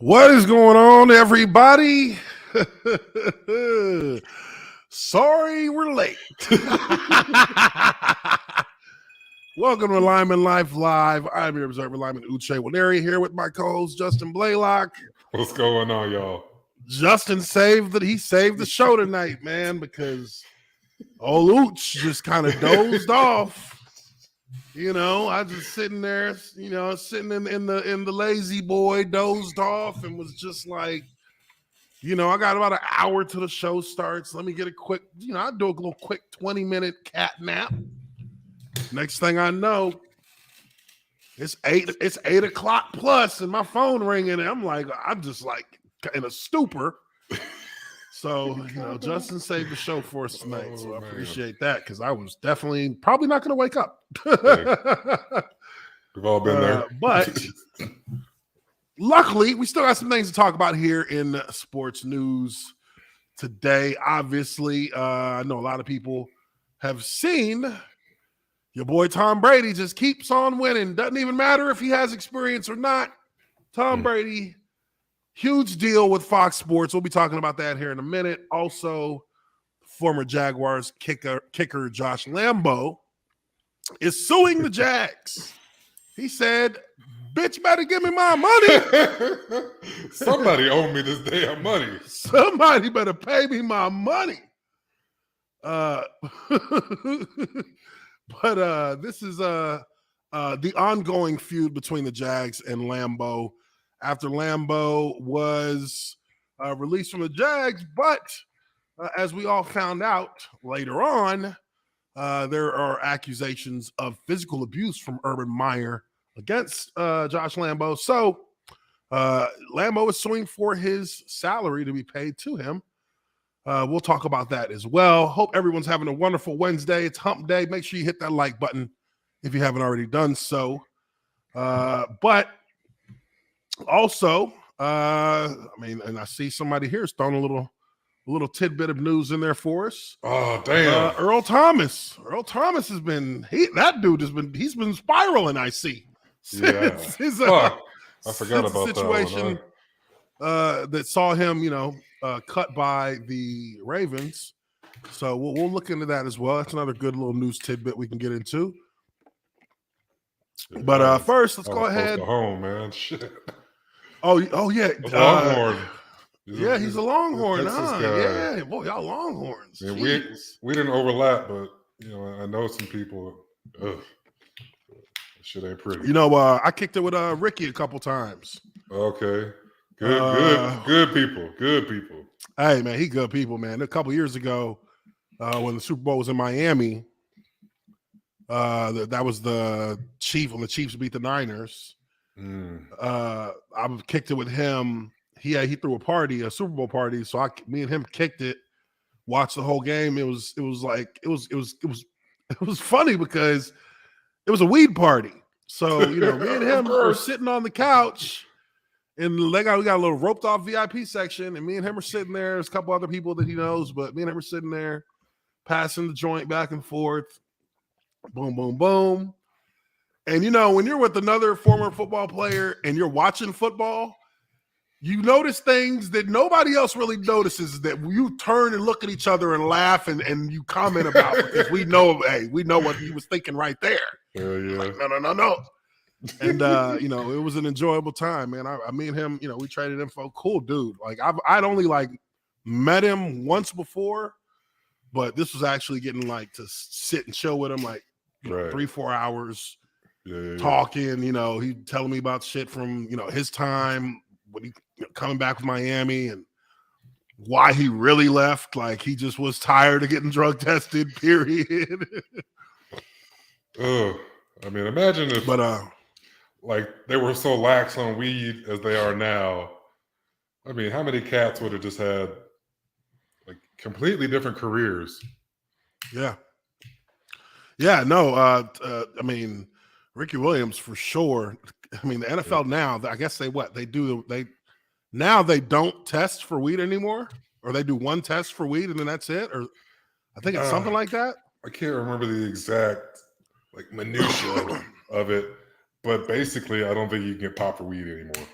What is going on, everybody? Sorry we're late. Welcome to Lineman Life Live. I'm your observer, Lineman Uche Nwaneri, here with my co-host, Justin Blaylock. What's going on, y'all? Justin saved the show tonight, man, because old Uche just kind of dozed off. You know, I just sitting there, sitting in the lazy boy, dozed off, and was just like, I got about an hour till the show starts. Let me get a quick, I do a little quick 20-minute cat nap. Next thing I know, it's 8 o'clock plus, and my phone ringing, and I'm just like in a stupor. So, Justin saved the show for us tonight. So I appreciate that, because I was probably not going to wake up. We've all been there. But luckily, we still got some things to talk about here in sports news today. Obviously, I know a lot of people have seen your boy Tom Brady just keeps on winning. Doesn't even matter if he has experience or not. Tom Brady, huge deal with Fox Sports. We'll be talking about that here in a minute. Also, former Jaguars kicker Josh Lambo is suing the Jags. He said, "Bitch, better give me my money." Somebody owe me this damn money. Somebody better pay me my money. But this is the ongoing feud between the Jags and Lambo. After Lambo was released from the Jags, but as we all found out later on, there are accusations of physical abuse from Urban Meyer against Josh Lambo. So Lambo is suing for his salary to be paid to him. We'll talk about that as well. Hope everyone's having a wonderful Wednesday. It's hump day. Make sure you hit that like button if you haven't already done so. But also, and I see somebody here is throwing a little tidbit of news in there for us. Oh, damn. Earl Thomas. Earl Thomas has been he's been spiraling, I see. Yeah. I forgot about the situation that saw him, cut by the Ravens. So we'll look into that as well. That's another good little news tidbit we can get into. But first, let's go ahead. Home, man. Shit. Oh yeah. Longhorn. Yeah, he's a Longhorn, huh? Yeah, boy, y'all Longhorns. Yeah, we didn't overlap, but I know some people. Ugh, shit ain't pretty. I kicked it with Ricky a couple times. Okay, good people. Hey, man, he good people, man. A couple years ago, when the Super Bowl was in Miami, that was the Chiefs when the Chiefs beat the Niners. I kicked it with him. He threw a Super Bowl party. So me and him kicked it, watched the whole game. It was funny because it was a weed party. So, me and him were sitting on the couch, and we got a little roped off VIP section, and me and him are sitting there. There's a couple other people that he knows, but me and him are sitting there passing the joint back and forth. Boom, boom, boom. And when you're with another former football player and you're watching football, you notice things that nobody else really notices, that you turn and look at each other and laugh and you comment about, because we know what he was thinking right there. Yeah. Like, no. And, it was an enjoyable time, man. Me and him, we traded info. Cool dude. Like, I'd only, met him once before, but this was actually getting, to sit and chill with him, 3-4 hours talking. He telling me about shit from, his time when he coming back from Miami and why he really left. Like, he just was tired of getting drug tested, period. Imagine if they were so lax on weed as they are now. How many cats would have just had completely different careers? Yeah. No, Ricky Williams for sure. The NFL now, I guess they don't test for weed anymore, or they do one test for weed and then that's it, or I think it's something like that. I can't remember the exact minutia of it, but basically I don't think you can get pop for weed anymore.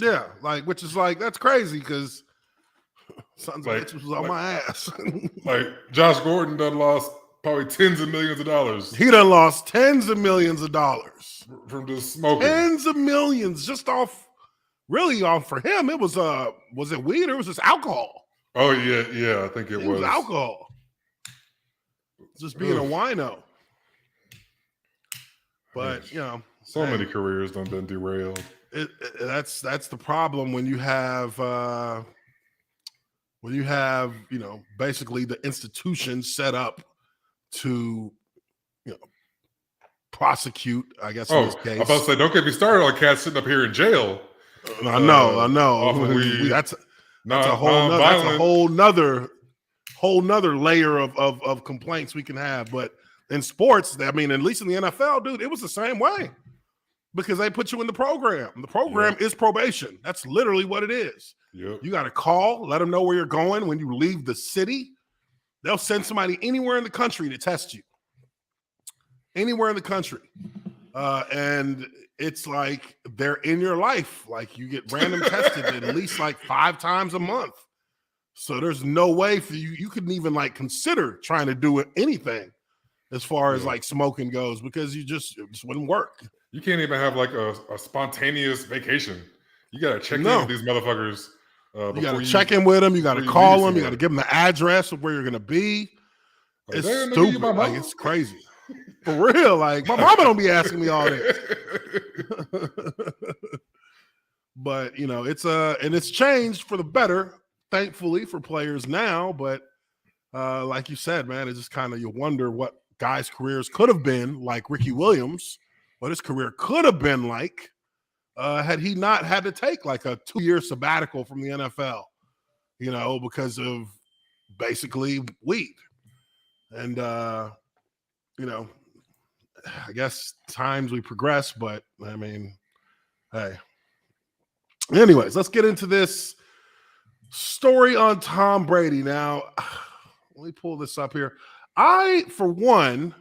Yeah, like which is like that's crazy because sons of Like- bitches was on my ass. Like Josh Gordon done lost probably tens of millions of dollars He done lost tens of millions of dollars. from just smoking. Tens of millions just off. Really, off for him, it was it weed or was it alcohol? Oh yeah, I think it was alcohol. Just being a wino. But you know, so many careers done been derailed. That's the problem when you have you know basically the institution set up to you know prosecute. I guess in this case. I'm about to say, don't get me started on cats sitting up here in jail. I know. Off of weed. That's a whole nother layer of complaints we can have. But in sports, I mean, at least in the NFL, dude, it was the same way because they put you in the program. The program is probation. That's literally what it is. Yep. You got to call, let them know where you're going when you leave the city. They'll send somebody anywhere in the country to test you. Anywhere in the country. And it's like they're in your life. Like you get random tested at least like 5 times a month. So there's no way for you. You couldn't even like consider trying to do anything as far as like smoking goes because it just wouldn't work. You can't even have like a spontaneous vacation. You got to check in with these motherfuckers. You got to check in with them. You got to call them. You got to give them the address of where you're going to be. It's stupid. Like, it's crazy. For real. Like, my mama don't be asking me all this. But, you know, and it's changed for the better, thankfully, for players now. But like you said, man, it's just kind of you wonder what guys' careers could have been like Ricky Williams, what his career could have been like had he not had to take like a 2-year sabbatical from the NFL, you know, because of basically weed. And, you know, I guess times we progress, but I mean, hey. Anyways, let's get into this story on Tom Brady. Now, let me pull this up here. For one,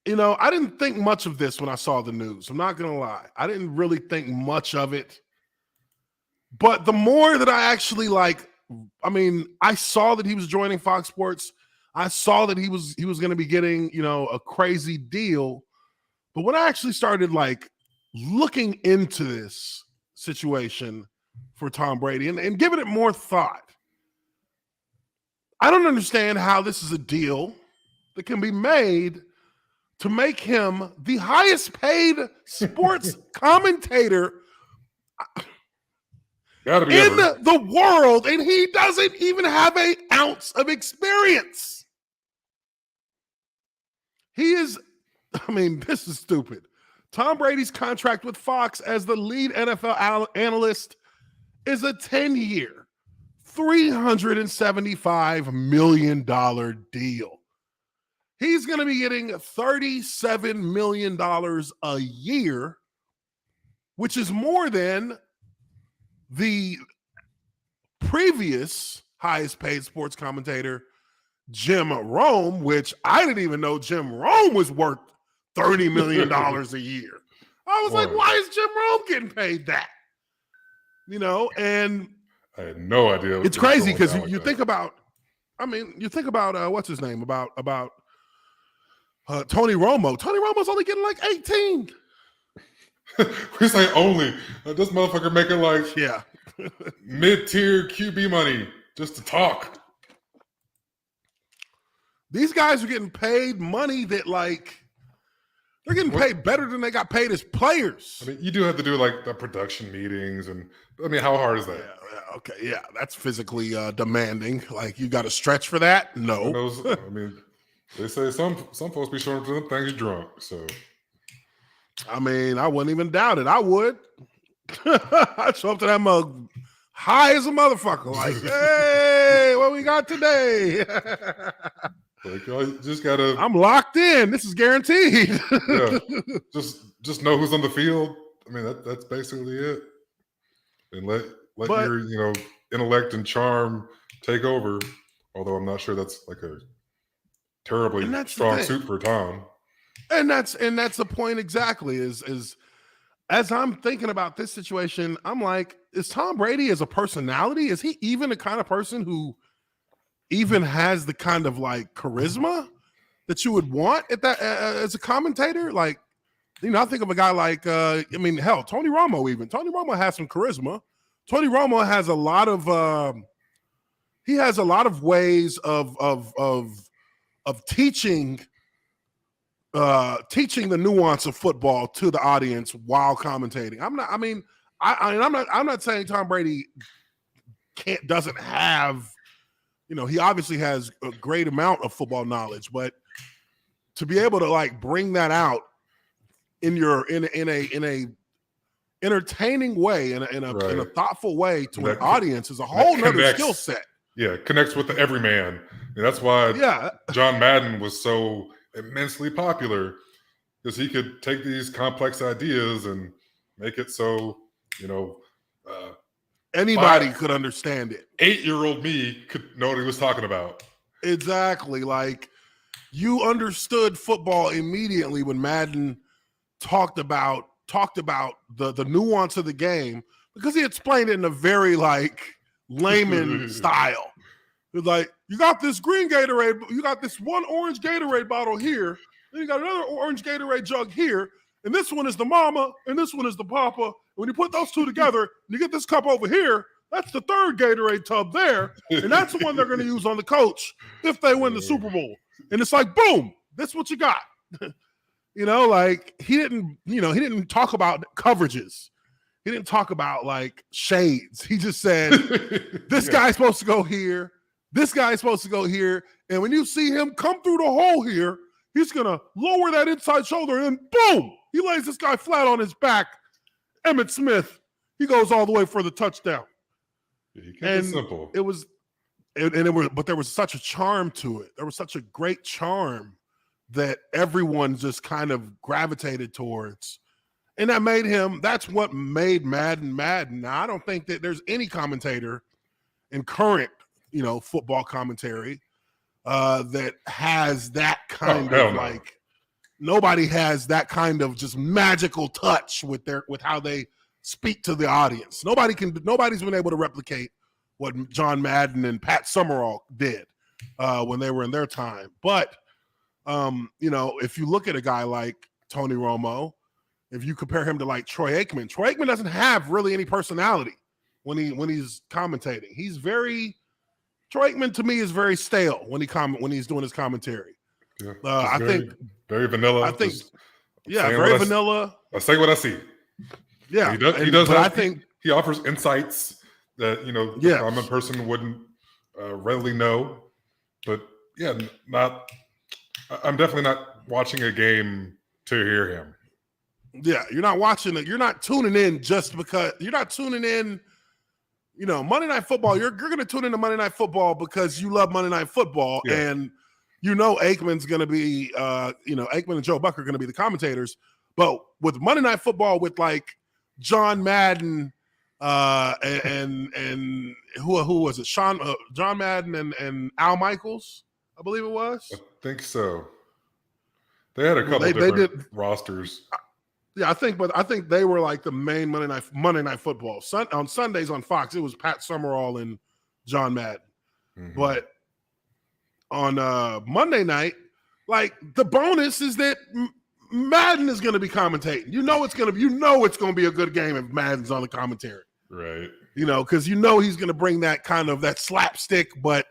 you know, I didn't think much of this when I saw the news. I'm not going to lie. I didn't really think much of it. But the more that I actually I saw that he was joining Fox Sports. I saw that he was going to be getting, you know, a crazy deal. But when I actually started looking into this situation for Tom Brady and giving it more thought, I don't understand how this is a deal that can be made to make him the highest paid sports commentator in the world, and he doesn't even have an ounce of experience. This is stupid. Tom Brady's contract with Fox as the lead NFL analyst is a 10-year, $375 million deal. He's going to be getting $37 million a year, which is more than the previous highest paid sports commentator, Jim Rome, which I didn't even know Jim Rome was worth $30 million a year. I was like, why is Jim Rome getting paid that? You know, and I had no idea. It's crazy because you think about, what's his name? About Tony Romo. Tony Romo's only getting 18. We say only. This motherfucker making mid-tier QB money just to talk. These guys are getting paid money that they're getting paid better than they got paid as players. I mean, you do have to do the production meetings, and I mean, how hard is that? Yeah, okay, yeah, that's physically demanding. You got to stretch for that? No. I mean, they say some folks be showing up to them things drunk. So, I mean, I wouldn't even doubt it. I would. I'd show up to them high as a motherfucker. Hey, what we got today? You just gotta. I'm locked in. This is guaranteed. Yeah, just know who's on the field. I mean, that's basically it. And let your intellect and charm take over. Although I'm not sure that's a terribly strong suit for Tom. And that's the point exactly. as I'm thinking about this situation, I'm like, is Tom Brady as a personality? Is he even the kind of person who even has the kind of like charisma that you would want at that as a commentator? Like, I think of a guy like, hell, Tony Romo. Even Tony Romo has some charisma. Tony Romo has a lot of ways of teaching the nuance of football to the audience while commentating. I'm not saying Tom Brady doesn't have, he obviously has a great amount of football knowledge, but to be able to like bring that out in a entertaining way, in a thoughtful way to an audience is a whole nother skill set. Yeah, connects with the everyman. And that's why John Madden was so immensely popular, because he could take these complex ideas and make it so, anybody could understand it. 8-year-old me could know what he was talking about. Exactly. Like, you understood football immediately when Madden talked about the nuance of the game, because he explained it in a very like layman style. It's like, you got this green Gatorade, you got this one orange Gatorade bottle here, then you got another orange Gatorade jug here, and this one is the mama, and this one is the papa. When you put those two together, you get this cup over here, that's the third Gatorade tub there, and that's the one they're going to use on the coach if they win the Super Bowl. And it's like, boom, that's what you got. Like, he didn't talk about coverages. He didn't talk about like shades. He just said, this guy's supposed to go here. This guy's supposed to go here. And when you see him come through the hole here, he's going to lower that inside shoulder, and boom, he lays this guy flat on his back. Emmitt Smith, he goes all the way for the touchdown. Yeah, he kept it simple. But there was such a charm to it. There was such a great charm that everyone just kind of gravitated towards. And that's what made Madden Madden. Now, I don't think that there's any commentator in current, football commentary that has that kind of like, nobody has that kind of just magical touch with how they speak to the audience. Nobody's been able to replicate what John Madden and Pat Summerall did when they were in their time. But if you look at a guy like Tony Romo, if you compare him to like Troy Aikman doesn't have really any personality when he's commentating. Troy Aikman to me is very stale when he's doing his commentary. Yeah, I think very vanilla. I think very vanilla. I say what I see. Yeah, he does. I think he offers insights that the common person wouldn't readily know. But yeah, I'm definitely not watching a game to hear him. Yeah, you're not watching it. You're not tuning in just because you're not tuning in. Monday Night Football. You're going to tune into Monday Night Football because you love Monday Night Football, and Aikman's going to be, Aikman and Joe Buck are going to be the commentators. But with Monday Night Football, with like John Madden, and who was it? John Madden and Al Michaels, I believe it was. I think so. They had a couple different rosters. Yeah, I think they were like the main Monday Night Football. On Sundays on Fox, it was Pat Summerall and John Madden. Mm-hmm. But on Monday night, like, the bonus is that Madden is going to be commentating. It's going to be a good game if Madden's on the commentary. Right. Because he's going to bring that kind of that slapstick, but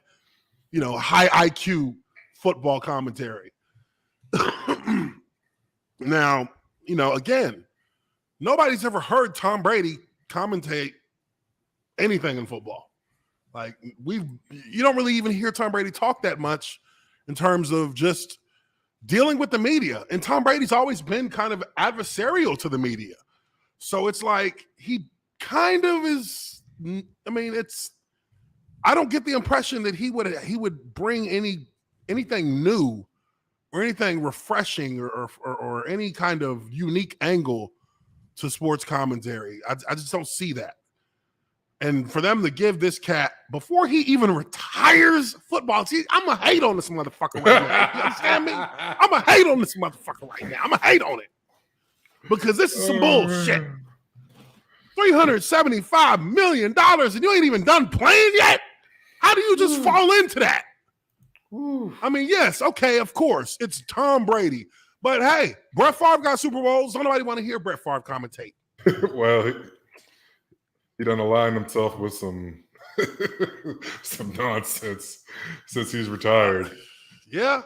high IQ football commentary. Now, again, nobody's ever heard Tom Brady commentate anything in football. Like, you don't really even hear Tom Brady talk that much in terms of just dealing with the media. And Tom Brady's always been kind of adversarial to the media. So it's like he kind of is, I don't get the impression that he would bring anything new or anything refreshing or any kind of unique angle to sports commentary. I just don't see that. And for them to give this cat, before he even retires football, I'm going to hate on this motherfucker right now. You understand me? I'm going to hate on this motherfucker right now. I'm going to hate on it. because this is some bullshit. $375 million and you ain't even done playing yet? How do you just fall into that? I mean, yes, okay, of course, it's Tom Brady. But hey, Brett Favre got Super Bowls. Don't nobody want to hear Brett Favre commentate. Well, he done aligned himself with some some nonsense since he's retired. Yeah.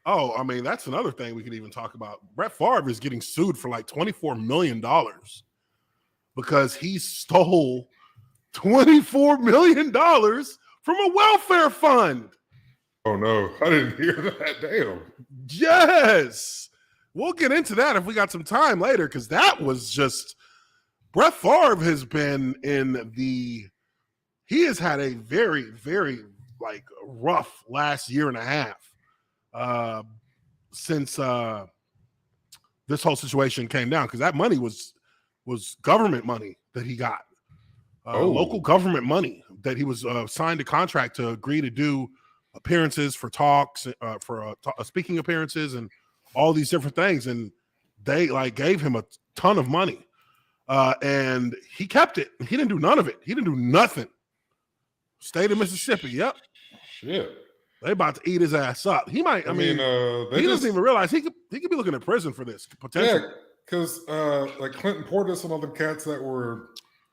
Oh, I mean, that's another thing we could even talk about. Brett Favre is getting sued for like $24 million because he stole $24 million from a welfare fund. Oh, no. I didn't hear that. Damn. Yes. We'll get into that if we got some time later, because that was just Brett Favre has been he has had a very, very like rough last year and a half since this whole situation came down, because that money was government money that he got, local government money that he was signed a contract to agree to do appearances for talks, for speaking appearances and all these different things. And they like gave him a ton of money and he kept it. He didn't do none of it. He didn't do nothing. State of Mississippi. Yep. Shit. They about to eat his ass up. He might. I mean, he doesn't even realize he could be looking at prison for this potentially. Yeah, because like Clinton Portis and all the cats that were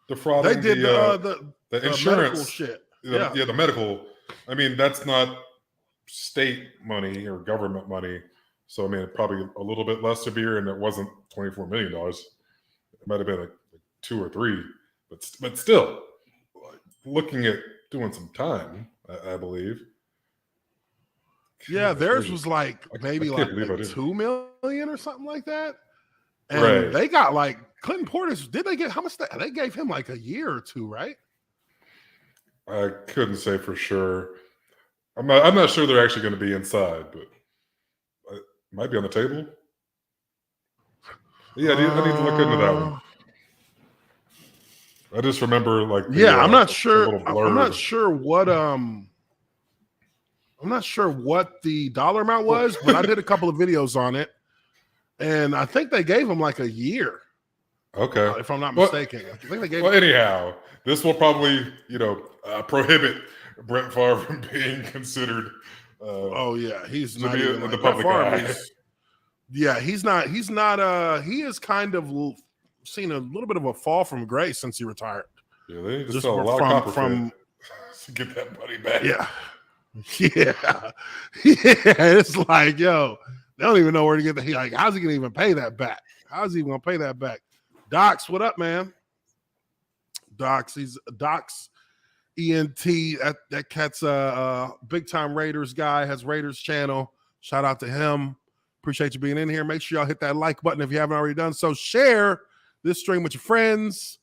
defrauding, they did the insurance shit. Yeah, the medical. I mean, that's not state money or government money. So I mean, probably a little bit less severe, and it wasn't $24 million. It might have been like 2 or 3, but still, like, looking at doing some time, I believe. Yeah, theirs was like maybe like 2 million or something like that. And right. They got like Clinton Portis. Did they get how much? They gave him like a year or 2, right? I couldn't say for sure. I'm not sure they're actually going to be inside, but it might be on the table. Yeah, I need to look into that one. I just remember like I'm not sure. I'm not sure what I'm not sure what the dollar amount was, but I did a couple of videos on it, and I think they gave him like a year. Okay, if I'm not mistaken. I think they gave. Well, anyhow, this will probably prohibit Brett Favre from being considered. He's to not be even in like the public eye. He's not. He has kind of seen a little bit of a fall from grace since he retired. Yeah, they just sell a lot of copper from to get that money back. Yeah. It's like, yo, they don't even know where to get the. Like, how's he gonna even pay that back? How's he gonna pay that back? Docs, what up, man? Docs, he's Docs ENT. That cat's a big time Raiders guy, has Raiders channel. Shout out to him. Appreciate you being in here. Make sure y'all hit that like button if you haven't already done so. Share this stream with your friends.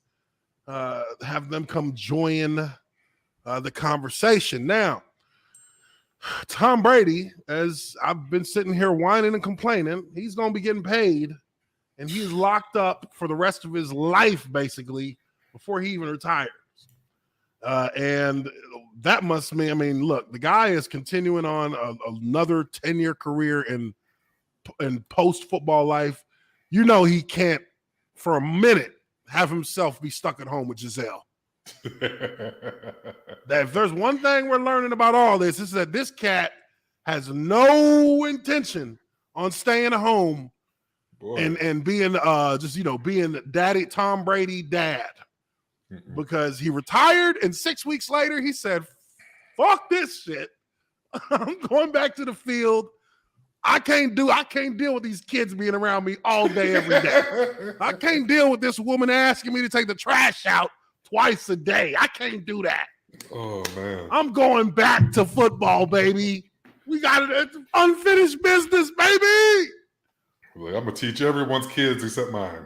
Have them come join the conversation. Now, Tom Brady, as I've been sitting here whining and complaining, he's going to be getting paid, and he's locked up for the rest of his life, basically, before he even retires. And that must mean, I mean, look, the guy is continuing on another 10-year career in post-football life. You know he can't, for a minute, have himself be stuck at home with Giselle. That if there's one thing we're learning about all this, is that this cat has no intention on staying at home and being being daddy Tom Brady dad. Because he retired and 6 weeks later he said, fuck this shit. I'm going back to the field. I can't deal with these kids being around me all day, every day. I can't deal with this woman asking me to take the trash out twice a day. I can't do that. Oh, man. I'm going back to football, baby. We got it. Unfinished business, baby. Like, I'm going to teach everyone's kids except mine.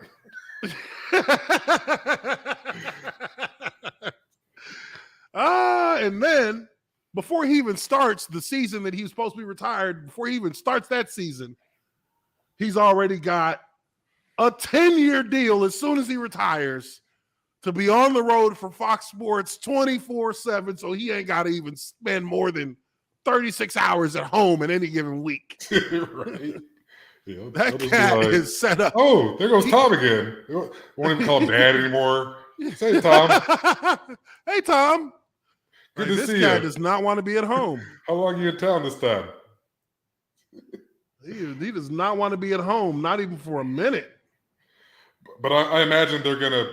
And then before he even starts the season that he was supposed to be retired, before he even starts that season, he's already got a 10-year deal as soon as he retires to be on the road for Fox Sports 24/7, so he ain't got to even spend more than 36 hours at home in any given week. Right. That cat is set up. Oh, there goes Tom again. Won't even call him Dad anymore. Say, Tom. Hey, Tom. Good to see you. This cat does not want to be at home. How long are you in town this time? He does not want to be at home, not even for a minute. But I imagine they're going to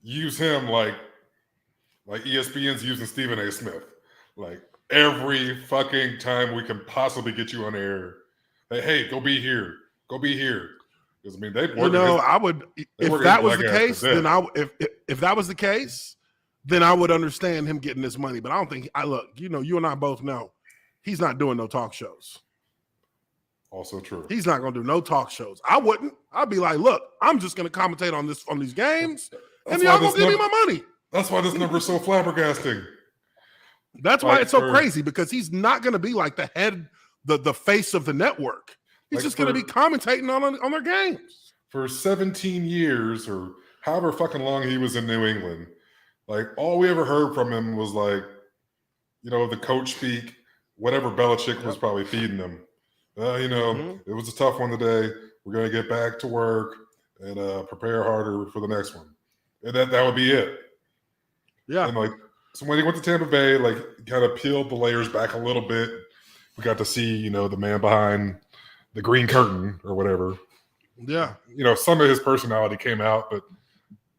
use him like ESPN's using Stephen A. Smith. Like, every fucking time we can possibly get you on air. Hey, go be here. Go be here. Because I mean, they'd work. I would if that was the case. Then if that was the case, then I would understand him getting this money. But I don't think. Look. You and I both know he's not doing no talk shows. Also true. He's not going to do no talk shows. I wouldn't. I'd be like, look, I'm just going to commentate on these games, and y'all going to give me my money. That's why this number is so flabbergasting. That's why it's so crazy, because he's not going to be like the head. The face of the network. He's just going to be commentating on their games. For 17 years or however fucking long he was in New England, like all we ever heard from him was like, the coach speak, whatever Belichick was probably feeding him. It was a tough one today. We're going to get back to work and prepare harder for the next one. And that would be it. Yeah. And so when he went to Tampa Bay, kind of peeled the layers back a little bit. We got to see, the man behind the green curtain or whatever. Yeah. Some of his personality came out, but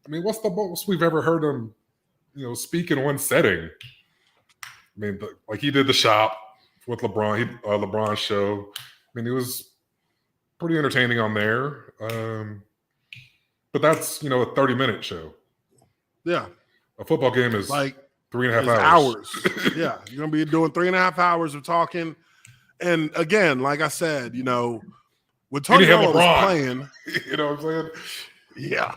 I mean, what's the most we've ever heard him, speak in one setting? I mean, he did the shop with LeBron, LeBron's show. I mean, it was pretty entertaining on there. But that's, a 30-minute show. Yeah. A football game is 3.5 hours. Yeah. You're going to be doing 3.5 hours of talking. And again, like I said, when Tony Romo was playing, you know what I'm saying? Yeah.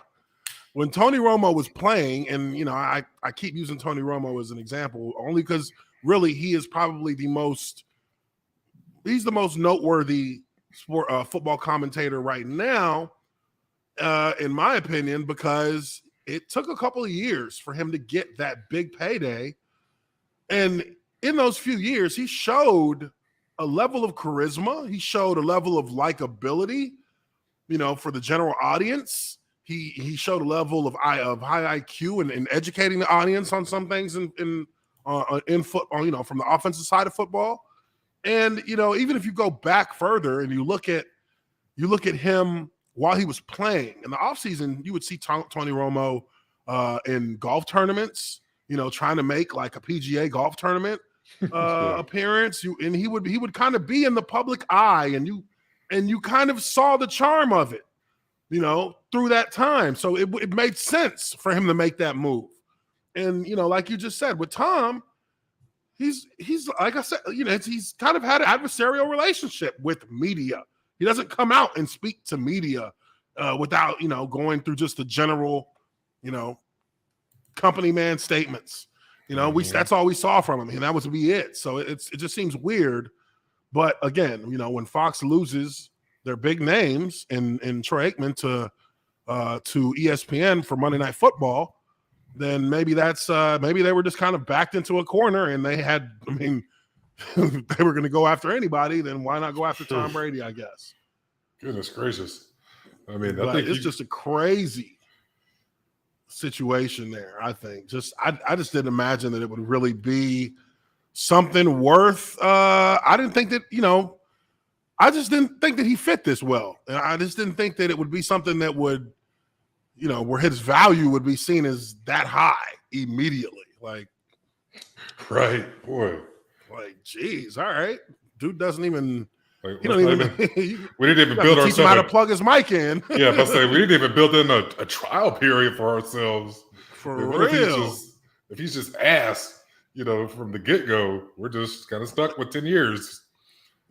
When Tony Romo was playing, and I keep using Tony Romo as an example only because really he is probably the most noteworthy football commentator right now, in my opinion, because it took a couple of years for him to get that big payday. And in those few years, he showed a level of charisma. He showed a level of likability, for the general audience. He showed a level of high IQ and educating the audience on some things in football, from the offensive side of football. And, even if you go back further and you look at him while he was playing in the offseason, you would see Tony Romo in golf tournaments, trying to make like a PGA golf tournament appearance. And he would kind of be in the public eye, and you kind of saw the charm of it, through that time. So it made sense for him to make that move. And, like you just said, with Tom, he's like I said, he's kind of had an adversarial relationship with media. He doesn't come out and speak to media without, going through just the general, company man statements. That's all we saw from him, and that was to be it. So it just seems weird. But again, when Fox loses their big names and Troy Aikman to ESPN for Monday Night Football, then maybe maybe they were just kind of backed into a corner, and they had, they were going to go after anybody. Then why not go after Tom Brady? I guess. Goodness gracious! I mean, it's just a crazy situation there. I think I just didn't imagine that it would really be something worth. I didn't think that I just didn't think that he fit this well. And I just didn't think that it would be something that would, where his value would be seen as that high immediately. Like, right, boy. Like, geez, all right. Dude doesn't even. We didn't even build ourselves. Teach him how to plug his mic in. Yeah, but we didn't even build in a trial period for ourselves. For real. If he's just ass, from the get-go, we're just kind of stuck with 10 years.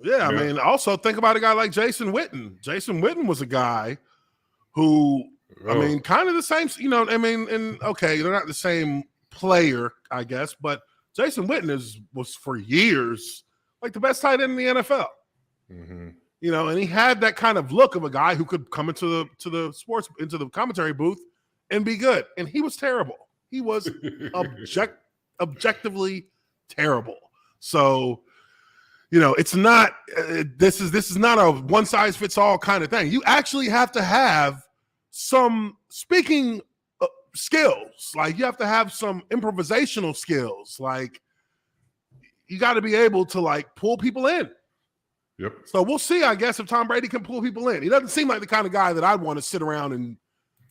Yeah, I mean, also think about a guy like Jason Witten. Jason Witten was a guy who, kind of the same, and okay, they're not the same player, I guess, but Jason Witten was for years like the best tight end in the NFL. Mm-hmm. And he had that kind of look of a guy who could come into the commentary booth and be good. And he was terrible. He was objectively terrible. So, it's not. This is not a one size fits all kind of thing. You actually have to have some speaking skills. Like you have to have some improvisational skills. Like you got to be able to like pull people in. Yep. So we'll see, I guess, if Tom Brady can pull people in. He doesn't seem like the kind of guy that I'd want to sit around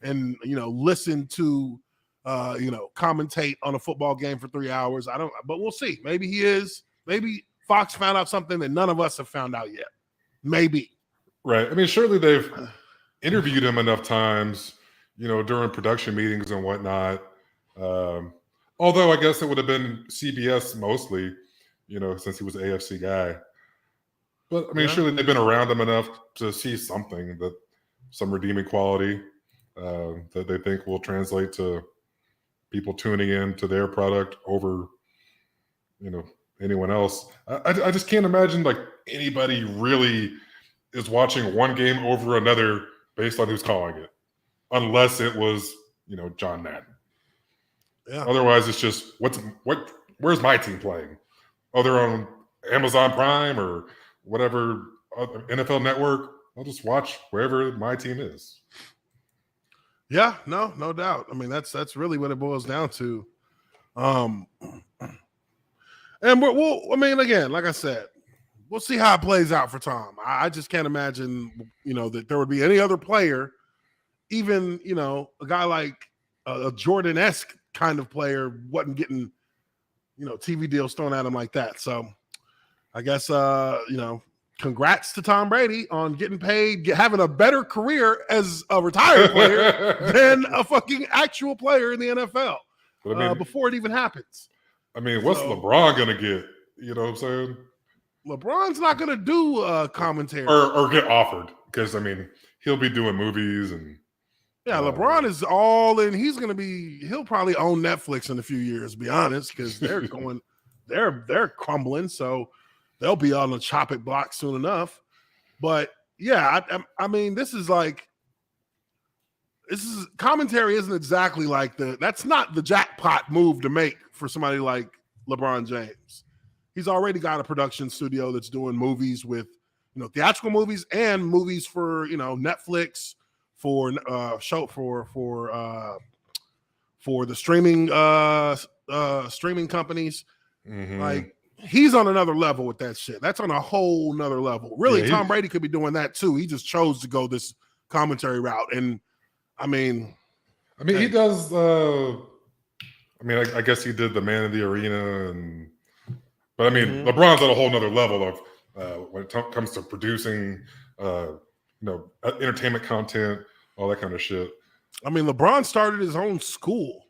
and listen to, commentate on a football game for 3 hours. But we'll see. Maybe he is. Maybe Fox found out something that none of us have found out yet. Maybe. Right. I mean, surely they've interviewed him enough times, during production meetings and whatnot. Although I guess it would have been CBS mostly, since he was an AFC guy. But I mean, surely they've been around him enough to see something some redeeming quality that they think will translate to people tuning in to their product over, anyone else. I just can't imagine like anybody really is watching one game over another based on who's calling it, unless it was, John Madden. Yeah. Otherwise, it's just where's my team playing? Oh, they're on Amazon Prime or whatever NFL network. I'll just watch wherever my team is. Yeah, no doubt. I mean, that's really what it boils down to. And again, like I said, we'll see how it plays out for Tom. I just can't imagine, that there would be any other player, even, a guy like a Jordan-esque kind of player wasn't getting, TV deals thrown at him like that. So I guess, congrats to Tom Brady on getting paid, having a better career as a retired player than a fucking actual player in the NFL before it even happens. I mean, what's LeBron going to get? You know what I'm saying? LeBron's not going to do commentary. Or get offered because, I mean, he'll be doing movies and... Yeah, LeBron is all in. He'll probably own Netflix in a few years, to be honest, because they're going, they're crumbling. So they'll be on the chopping block soon enough. But yeah, I mean, this is commentary isn't exactly like that's not the jackpot move to make for somebody like LeBron James. He's already got a production studio that's doing movies with, theatrical movies and movies for, Netflix, for the streaming companies. Mm-hmm. Like he's on another level with that shit. That's on a whole nother level. Really, Tom Brady could be doing that too. He just chose to go this commentary route. And I mean, he does. I guess he did the Man in the Arena, but I mean, LeBron's at a whole nother level of when it comes to producing, entertainment content, all that kind of shit. I mean, LeBron started his own school.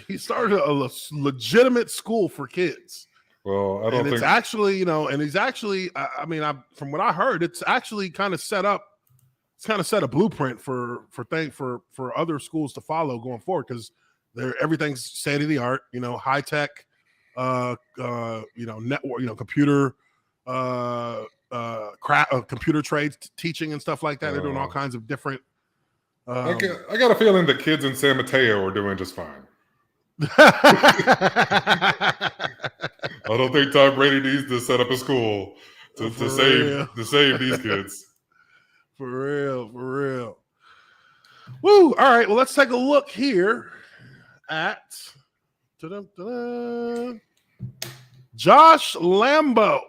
He started a legitimate school for kids. Well, I don't think it's actually, and he's actually, from what I heard, it's actually kind of set up. It's kind of set a blueprint for other schools to follow going forward because everything's state of the art, high tech, network, computer, computer trades teaching and stuff like that. They're doing all kinds of different. I got a feeling that kids in San Mateo are doing just fine. I don't think Tom Brady needs to set up a school to save these kids. For real. Woo! All right, well, let's take a look here at Josh Lambo.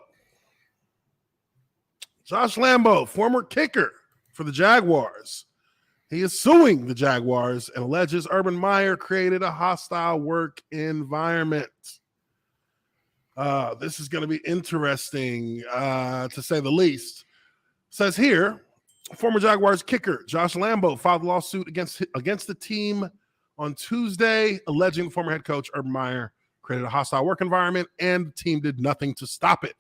Josh Lambo, former kicker for the Jaguars. He is suing the Jaguars and alleges Urban Meyer created a hostile work environment. This is going to be interesting, to say the least. Says here, former Jaguars kicker Josh Lambo filed a lawsuit against the team on Tuesday, alleging former head coach Urban Meyer created a hostile work environment and the team did nothing to stop it.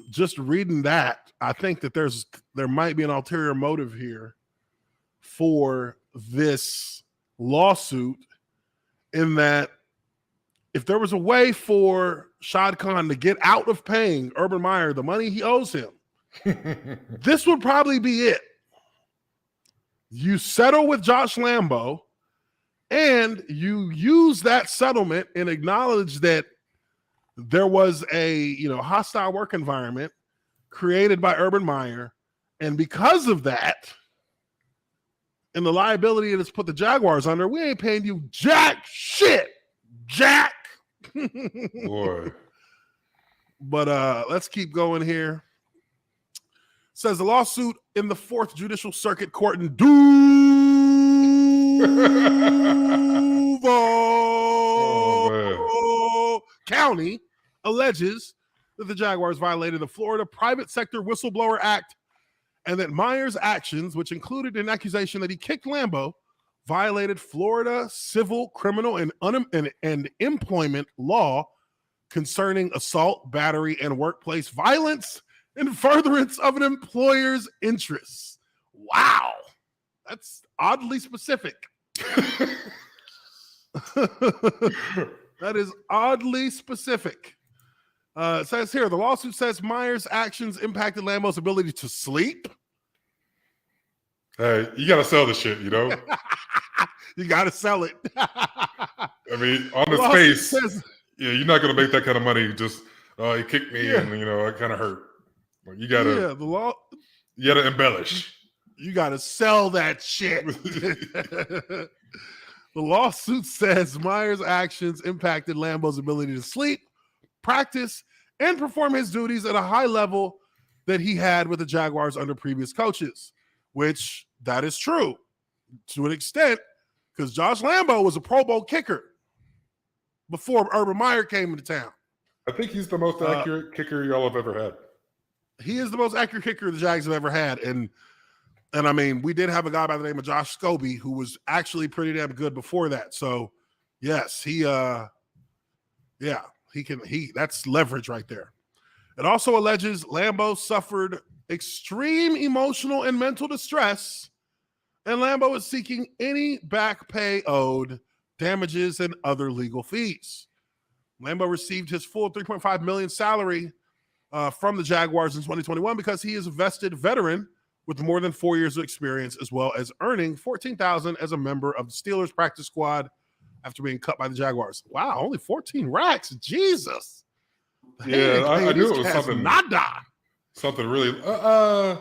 Just reading that, I think that there might be an ulterior motive here for this lawsuit, in that if there was a way for Shad Khan to get out of paying Urban Meyer the money he owes him, this would probably be it. You settle with Josh Lambo and you use that settlement and acknowledge that there was a hostile work environment created by Urban Meyer, and because of that, and the liability it has put the Jaguars under, we ain't paying you jack shit, Jack. Boy. But let's keep going here. Says the lawsuit in the 4th Judicial Circuit Court in Duval County alleges that the Jaguars violated the Florida Private Sector Whistleblower Act and that Meyer's actions, which included an accusation that he kicked Lambo, violated Florida civil, criminal, and employment law concerning assault, battery, and workplace violence in furtherance of an employer's interests. Wow. That's oddly specific. That is oddly specific. It says here, the lawsuit says Meyer's actions impacted Lambo's ability to sleep. Hey, you got to sell this shit, you know? You got to sell it. I mean, on its face, yeah, you're not going to make that kind of money. Just, he kicked me and, it kind of hurt. You got to you got to embellish. You got to sell that shit. The lawsuit says Meyer's actions impacted Lambo's ability to sleep, practice, and perform his duties at a high level that he had with the Jaguars under previous coaches, which that is true to an extent because Josh Lambo was a Pro Bowl kicker before Urban Meyer came into town. I think he's the most accurate kicker y'all have ever had. He is the most accurate kicker the Jags have ever had. And I mean, we did have a guy by the name of Josh Scobie who was actually pretty damn good before that. So, yes, that's leverage right there. It also alleges Lambo suffered extreme emotional and mental distress, and Lambo is seeking any back pay owed, damages, and other legal fees. Lambo received his full $3.5 million salary from the Jaguars in 2021 because he is a vested veteran with more than 4 years of experience, as well as earning $14,000 as a member of the Steelers practice squad after being cut by the Jaguars. Wow, only 14 racks. Jesus. Yeah, I knew it was something. Nada. Something really. I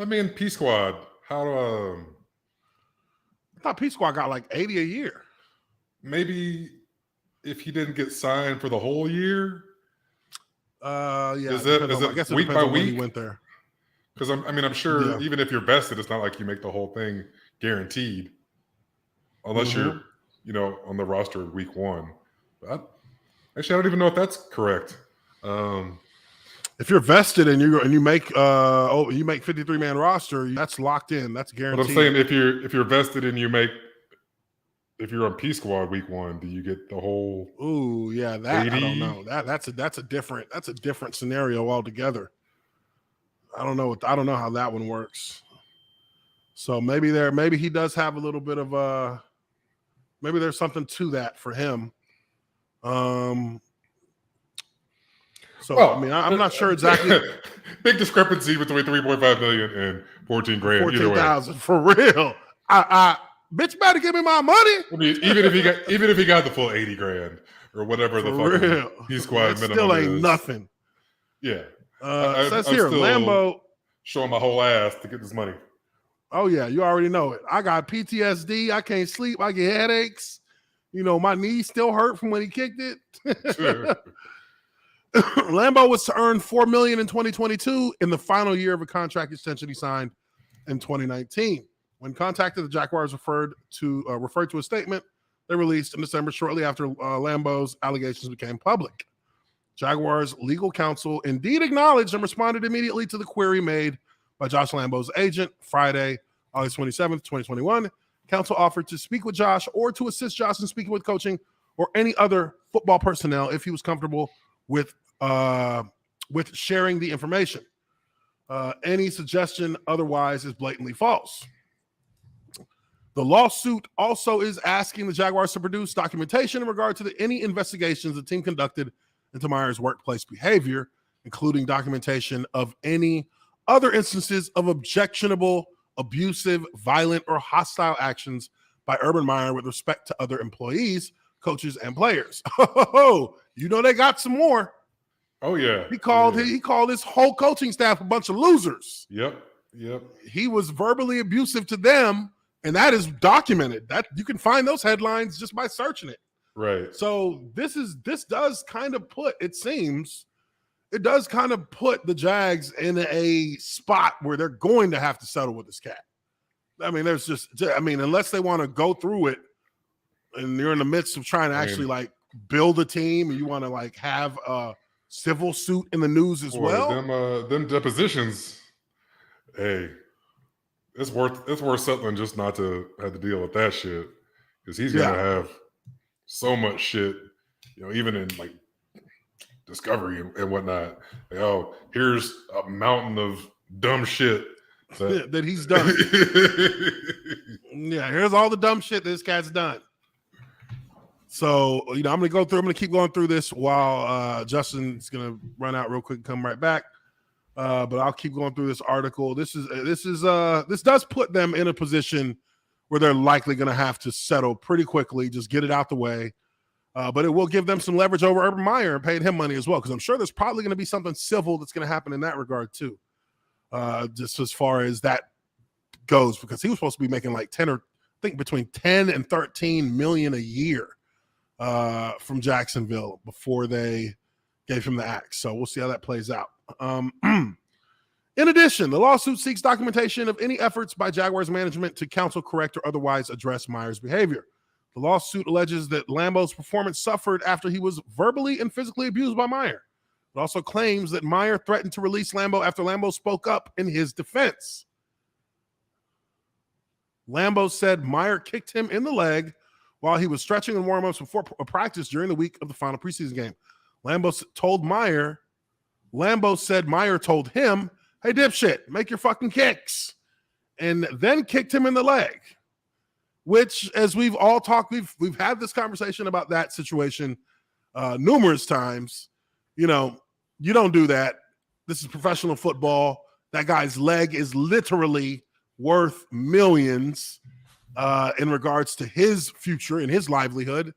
mean, P Squad. How do I thought P Squad got like 80 a year. Maybe if he didn't get signed for the whole year. Yeah. Is it week by week? He went there. Because I'm sure even if you're vested, it's not like you make the whole thing guaranteed, unless you're, on the roster week 1. Actually, I don't even know if that's correct. If you're vested and you make 53-man roster, that's locked in. That's guaranteed. But I'm saying if you're vested and if you're on P Squad week 1, do you get the whole? Ooh, yeah, that 80? I don't know. That's a different scenario altogether. I don't know how that one works. So maybe he does have a little bit of maybe there's something to that for him. I'm not sure exactly. Big discrepancy between $3.5 million and $14,000. 14,000 for real. I bitch better give me my money. I mean, even if he got the full $80,000 or whatever the fucking P Squad minimum still ain't is. nothing. Yeah. Says here, Lambo showing my whole ass to get this money. Oh yeah, you already know it. I got PTSD. I can't sleep. I get headaches. My knees still hurt from when he kicked it. Lambo was to earn $4 million in 2022 in the final year of a contract extension he signed in 2019. When contacted, the Jaguars referred to a statement they released in December shortly after Lambo's allegations became public. Jaguars legal counsel indeed acknowledged and responded immediately to the query made by Josh Lambo's agent Friday, August 27th, 2021. Counsel offered to speak with Josh or to assist Josh in speaking with coaching or any other football personnel if he was comfortable with sharing the information. Any suggestion otherwise is blatantly false. The lawsuit also is asking the Jaguars to produce documentation in regard to any investigations the team conducted into Meyer's workplace behavior, including documentation of any other instances of objectionable, abusive, violent, or hostile actions by Urban Meyer with respect to other employees, coaches and players. Oh, you know they got some more. Oh yeah. He called his whole coaching staff a bunch of losers. Yep. He was verbally abusive to them, and that is documented. That you can find those headlines just by searching it. Right. So this does kind of put the Jags in a spot where they're going to have to settle with this cat. I mean, unless they want to go through it and you're in the midst of trying to actually like build a team and you want to like have a civil suit in the news as well. Them depositions, hey, it's worth settling just not to have to deal with that shit. Because he's gonna have so much shit, even in like Discovery and whatnot. Like, oh, here's a mountain of dumb shit that he's done. Yeah, here's all the dumb shit this cat's done. So, I'm going to keep going through this while Justin's going to run out real quick and come right back. But I'll keep going through this article. This does put them in a position where they're likely going to have to settle pretty quickly, just get it out the way. But it will give them some leverage over Urban Meyer and paying him money as well, because I'm sure there's probably going to be something civil that's going to happen in that regard too. Just as far as that goes, because he was supposed to be making like between 10 and 13 million a year from Jacksonville before they gave him the axe. So we'll see how that plays out. In addition, the lawsuit seeks documentation of any efforts by Jaguars management to counsel, correct, or otherwise address Meyer's behavior. The lawsuit alleges that Lambo's performance suffered after he was verbally and physically abused by Meyer. It also claims that Meyer threatened to release Lambo after Lambo spoke up in his defense. Lambo said Meyer kicked him in the leg while he was stretching and warm-ups before a practice during the week of the final preseason game. Lambo said Meyer told him, "Hey, dipshit, make your fucking kicks," and then kicked him in the leg. Which, as we've all talked, we've had this conversation about that situation numerous times. You don't do that. This is professional football. That guy's leg is literally worth millions in regards to his future and his livelihood.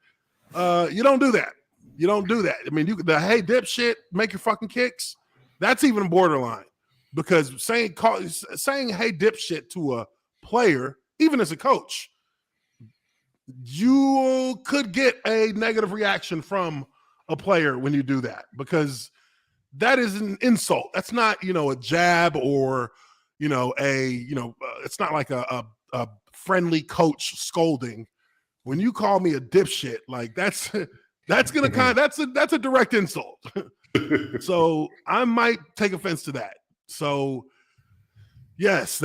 You don't do that. I mean, hey, dipshit, make your fucking kicks. That's even borderline, because saying hey, dipshit to a player, even as a coach, you could get a negative reaction from a player when you do that, because that is an insult. That's not, a jab or, it's not like a friendly coach scolding. When you call me a dipshit, like that's a direct insult. So I might take offense to that. So yes,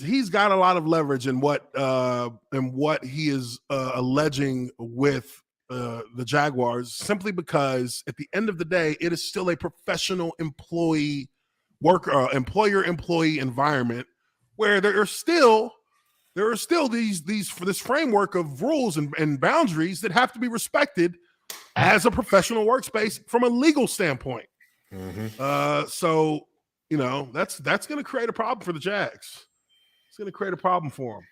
he's got a lot of leverage in what he is alleging with the Jaguars, simply because at the end of the day, it is still a professional employer-employee environment where there are still this framework of rules and boundaries that have to be respected as a professional workspace from a legal standpoint. Mm-hmm. So that's going to create a problem for the Jags. It's going to create a problem for them.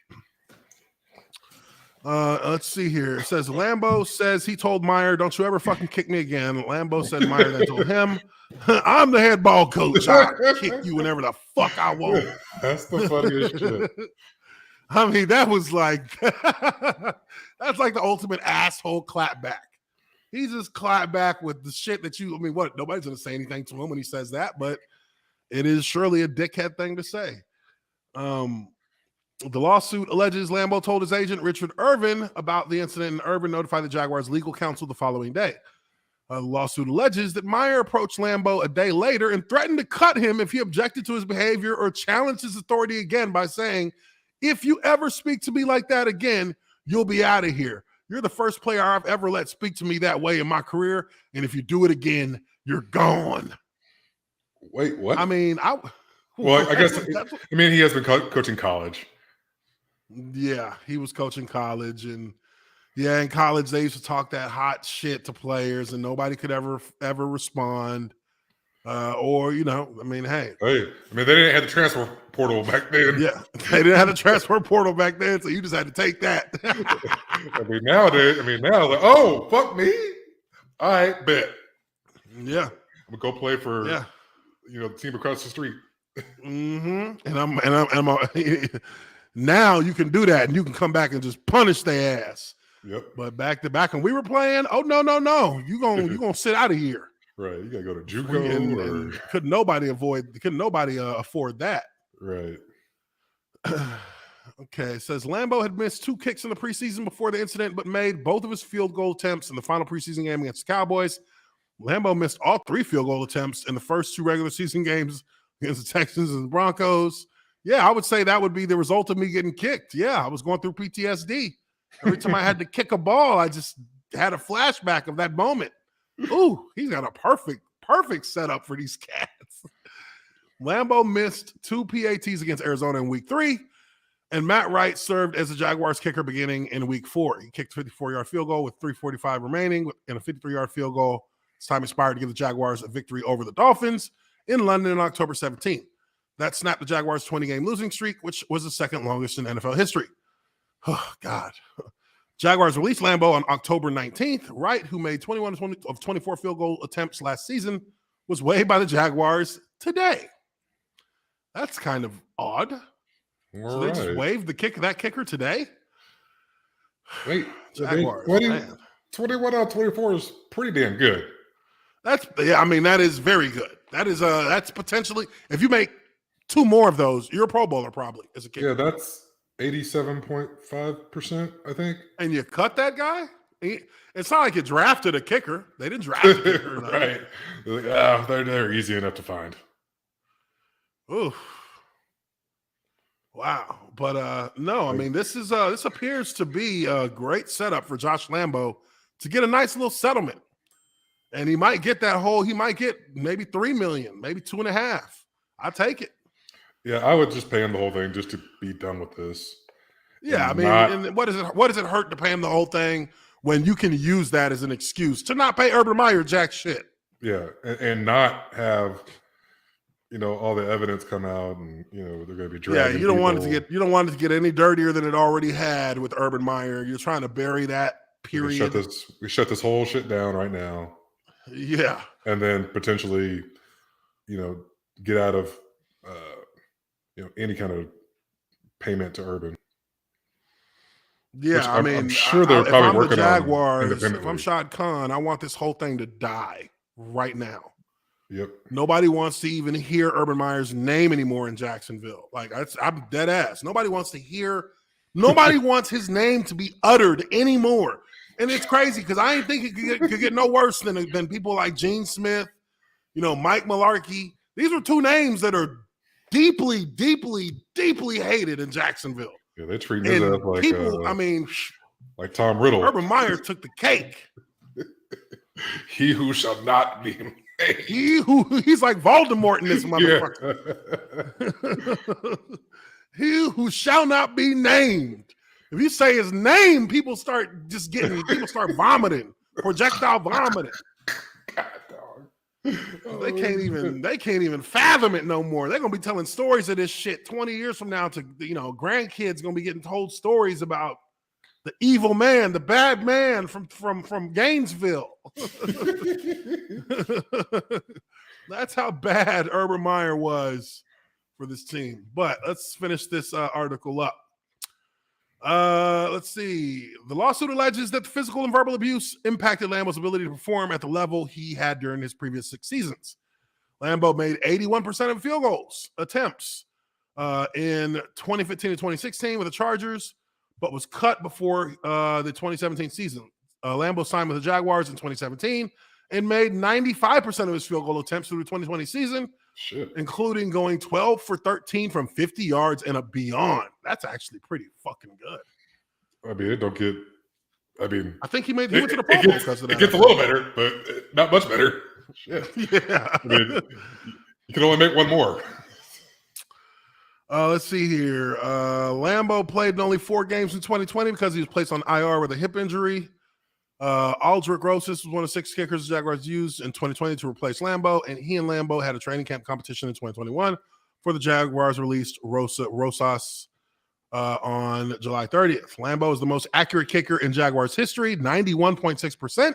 Let's see here. It says Lambo says he told Meyer, "Don't you ever fucking kick me again." Lambo said Meyer then told him, "I'm the head ball coach. I'll kick you whenever the fuck I want." That's the funniest shit. I mean, that was like that's like the ultimate asshole clapback. He just clapped back with the shit that nobody's gonna say anything to him when he says that, but it is surely a dickhead thing to say. The lawsuit alleges Lambo told his agent, Richard Irvin, about the incident, and Irvin notified the Jaguars' legal counsel the following day. The lawsuit alleges that Meyer approached Lambo a day later and threatened to cut him if he objected to his behavior or challenged his authority again by saying, "If you ever speak to me like that again, you'll be out of here. You're the first player I've ever let speak to me that way in my career, and if you do it again, you're gone." Wait, what? I mean, I guess he has been coaching college. Yeah, he was coaching college, and in college they used to talk that hot shit to players, and nobody could ever respond. Or, I mean, hey. Hey, they didn't have the transfer portal back then. Yeah, they didn't have the transfer portal back then, so you just had to take that. Nowadays, like, oh, fuck me. All right, bet. Yeah. I'm going to go play for, the team across the street. And I'm now you can do that and you can come back and just punish their ass. Yep. But back when we were playing, oh no, you gonna sit out of here. Right. You gotta go to JUCO and couldn't nobody afford that. Right. Okay, it says Lambo had missed 2 kicks in the preseason before the incident, but made both of his field goal attempts in the final preseason game against the Cowboys. Lambo missed all 3 field goal attempts in the first 2 regular season games against the Texans and the Broncos. Yeah, I would say that would be the result of me getting kicked. Yeah, I was going through PTSD. Every time I had to kick a ball, I just had a flashback of that moment. Ooh, he's got a perfect setup for these cats. Lambo missed 2 PATs against Arizona in week 3, and Matt Wright served as the Jaguars kicker beginning in week 4. He kicked a 54-yard field goal with 3:45 remaining and a 53-yard field goal. His time expired to give the Jaguars a victory over the Dolphins in London on October 17th. That snapped the Jaguars' 20-game losing streak, which was the second longest in NFL history. Oh, God. Jaguars released Lambo on October 19th. Wright, who made 21 of 24 field goal attempts last season, was waived by the Jaguars today. That's kind of odd. So they just waived that kicker today? Wait, Jaguars, 21 out of 24 is pretty damn good. That is very good. That's potentially, if you make 2 more of those, you're a Pro Bowler probably as a kicker. Yeah, that's 87.5%, I think. And you cut that guy? It's not like you drafted a kicker. They didn't draft a kicker. Right. They're like, they're easy enough to find. Oof. Wow. But no, I mean, this appears to be a great setup for Josh Lambo to get a nice little settlement. And he might get maybe $3 million, maybe 2.5. I'll take it. Yeah, I would just pay him the whole thing just to be done with this. Yeah, and what does it hurt to pay him the whole thing when you can use that as an excuse to not pay Urban Meyer jack shit? Yeah, and not have all the evidence come out, and they're going to be dragging. Yeah, you don't want it to get any dirtier than it already had with Urban Meyer. You're trying to bury that period. We shut this whole shit down right now. Yeah, and then potentially, get out of any kind of payment to Urban. Yeah, I'm sure they're probably working on Jaguars. If I'm Shad Khan, I want this whole thing to die right now. Yep. Nobody wants to even hear Urban Meyer's name anymore in Jacksonville. I'm dead ass. Nobody wants his name to be uttered anymore. And it's crazy because I ain't think it could get no worse than people like Gene Smith, Mike Mularkey. These are 2 names that are deeply, deeply, deeply hated in Jacksonville. Yeah, they're treating his ass like people. Like Tom Riddle. Urban Meyer took the cake. He who shall not be named. He's like Voldemort in this motherfucker. Yeah. He who shall not be named. If you say his name, people start vomiting, projectile vomiting. God, dog. They can't even fathom it no more. They're gonna be telling stories of this shit 20 years from now to grandkids gonna be getting told stories about the evil man, the bad man from Gainesville. That's how bad Urban Meyer was for this team. But let's finish this article up. Let's see. The lawsuit alleges that the physical and verbal abuse impacted Lambo's ability to perform at the level he had during his previous 6 seasons. Lambo made 81% of field goals attempts in 2015 to 2016 with the Chargers, but was cut before the 2017 season. Lambo signed with the Jaguars in 2017 and made 95% of his field goal attempts through the 2020 season. Shit. Including going 12 for 13 from 50 yards and a beyond. That's actually pretty fucking good. I think he went to the Pro Bowl because of that. It gets a little better, but not much better. Shit. Yeah. You can only make one more. Let's see here. Lambo played in only 4 games in 2020 because he was placed on IR with a hip injury. Aldrich Rosas was one of 6 kickers the Jaguars used in 2020 to replace Lambo, and he and Lambo had a training camp competition in 2021 for the Jaguars released Rosas on July 30th. Lambo is the most accurate kicker in Jaguars history, 91.6%,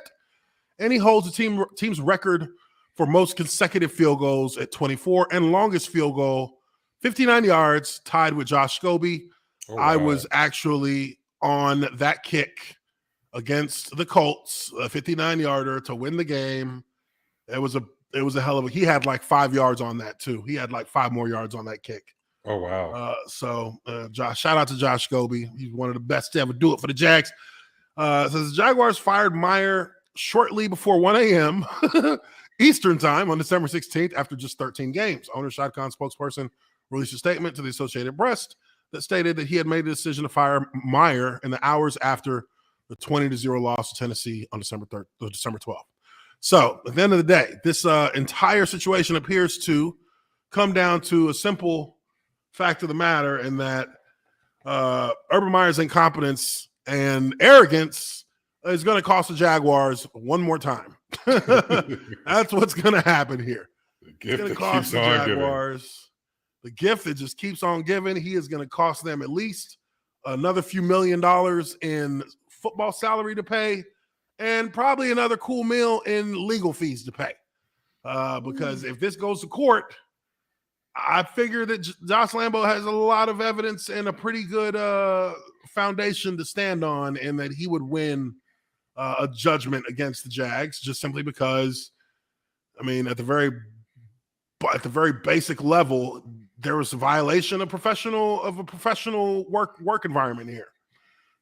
and he holds the team's record for most consecutive field goals at 24 and longest field goal, 59 yards, tied with Josh Scobie. Oh, wow. I was actually on that kick against the Colts, a 59-yarder to win the game. It was a hell of a. He had like 5 yards on that too. He had like 5 more yards on that kick. Oh wow! Josh, shout out to Josh Scobie. He's one of the best to ever do it for the Jags. Says the Jaguars fired Meyer shortly before 1 a.m. Eastern time on December 16th after just 13 games. Owner Shad Khan spokesperson released a statement to the Associated Press that stated that he had made the decision to fire Meyer in the hours after the 20-0 loss to Tennessee on December 12th. So at the end of the day, this entire situation appears to come down to a simple fact of the matter, in that Urban Meyer's incompetence and arrogance is going to cost the Jaguars one more time. That's what's going to happen here. It's going to cost the Jaguars the gift that just keeps on giving. He is going to cost them at least another few $1 million in football salary to pay, and probably another cool meal in legal fees to pay. Because if this goes to court, I figure that Josh Lambo has a lot of evidence and a pretty good foundation to stand on, and that he would win a judgment against the Jags, just simply because, I mean, at the very basic level, there was a violation of a professional work environment here.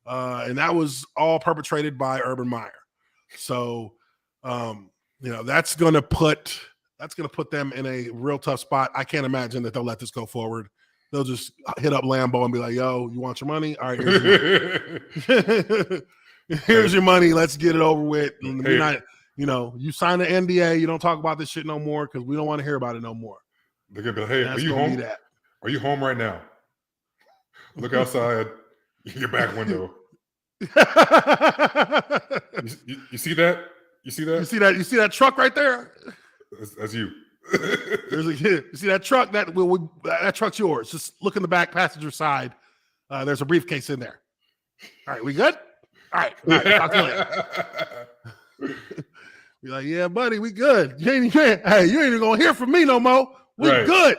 And that was all perpetrated by Urban Meyer. So, that's going to put them in a real tough spot. I can't imagine that they'll let this go forward. They'll just hit up Lambo and be like, yo, you want your money? All right, here's your money. Here's your money. Let's get it over with. We're not, you sign an NDA. You don't talk about this shit no more because we don't want to hear about it no more. They're going to be like, hey, are you home? Are you home right now? Look outside your back window. You see that? You see that? You see that truck right there? That's you. There's a kid. You see that truck? That truck's yours. Just look in the back passenger side. There's a briefcase in there. All right, we good? All right. Talk to you later. Be like, yeah, buddy, we good. You ain't even gonna hear from me no more. We good.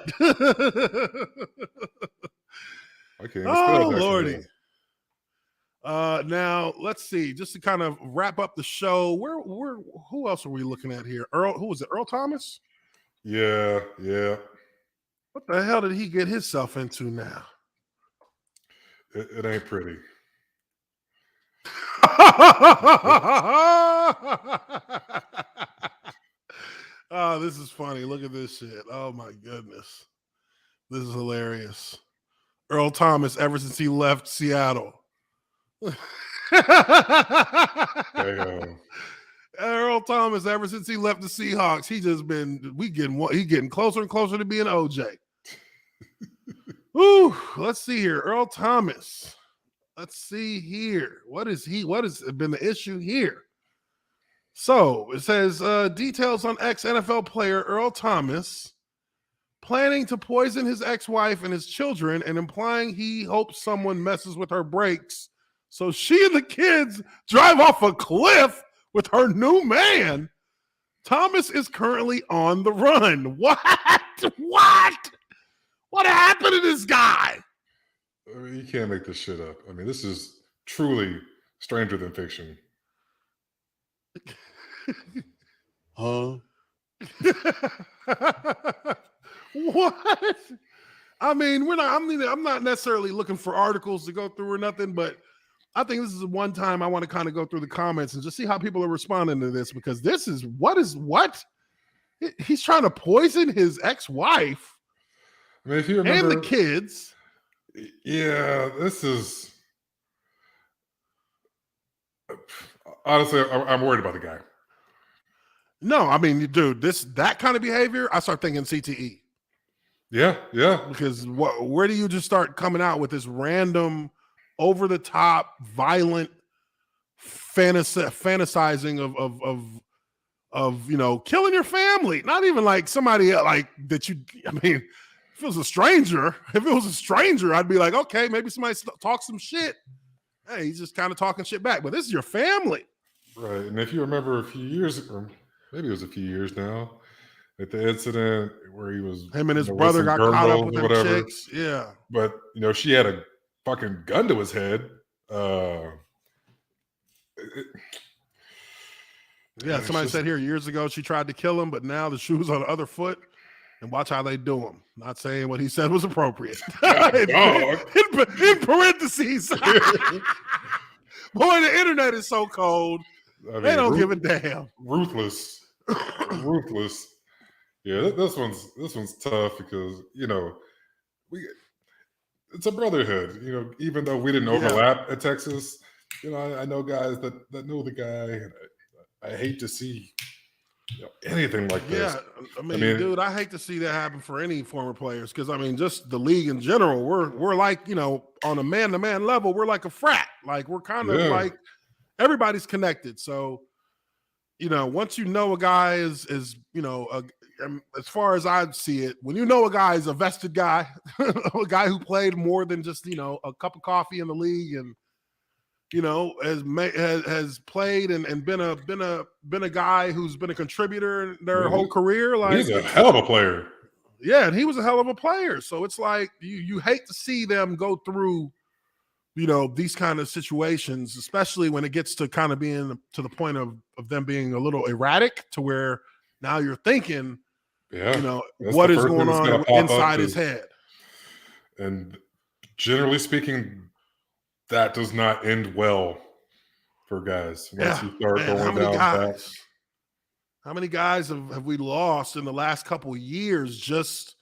Okay. Oh Lordy. Now let's see. Just to kind of wrap up the show, who else are we looking at here? Who was it? Earl Thomas? Yeah. What the hell did he get himself into now? It ain't pretty. Oh, this is funny. Look at this shit. Oh my goodness. This is hilarious. Earl Thomas, ever since he left Seattle. Earl Thomas, ever since he left the Seahawks, he getting closer and closer to being OJ. Ooh, let's see here. Earl Thomas. Let's see here. What has been the issue here? So it says details on ex-NFL player Earl Thomas planning to poison his ex-wife and his children and implying he hopes someone messes with her brakes so she and the kids drive off a cliff with her new man. Thomas is currently on the run. What? What happened to this guy? I mean, you can't make this shit up. I mean, this is truly stranger than fiction. Huh? What? I mean, I'm not necessarily looking for articles to go through or nothing, but I think this is one time I want to kind of go through the comments and just see how people are responding to this, because this is what? He's trying to poison his ex-wife. I mean, if you remember, and the kids. Yeah, this is honestly, I'm worried about the guy. No, I mean, dude, that kind of behavior, I start thinking CTE. Yeah. Because where do you just start coming out with this random, over-the-top, violent fantasizing of killing your family. Not even like somebody like that you. I mean, if it was a stranger, I'd be like, okay, maybe somebody talks some shit. Hey, he's just kind of talking shit back. But this is your family, right? And if you remember a few years, or maybe it was a few years now, at the incident where he was him and his brother got caught up with them chicks. Yeah, but she had a fucking gun to his head. Somebody said here years ago she tried to kill him, but now the shoe's on the other foot. And watch how they do him. Not saying what he said was appropriate. in parentheses. Boy, the internet is so cold. They don't give a damn. Ruthless. Yeah, this one's tough because it's a brotherhood. Even though we didn't overlap at Texas, I know guys that know the guy. And I hate to see anything like this. Yeah, I mean, dude, I hate to see that happen for any former players because just the league in general, we're like on a man-to-man level, we're like a frat. Like we're kind of like everybody's connected. So once a guy is as far as I see it, when a guy is a vested guy, a guy who played more than just a cup of coffee in the league and has played and been a guy who's been a contributor their whole career. Like he's a hell of a player. Yeah, and he was a hell of a player. So it's like you hate to see them go through, these kind of situations, especially when it gets to kind of being to the point of them being a little erratic to where now you're thinking, what is going on inside his head. And generally speaking, that does not end well for guys once you start going down that. How many guys have we lost in the last couple of years? Just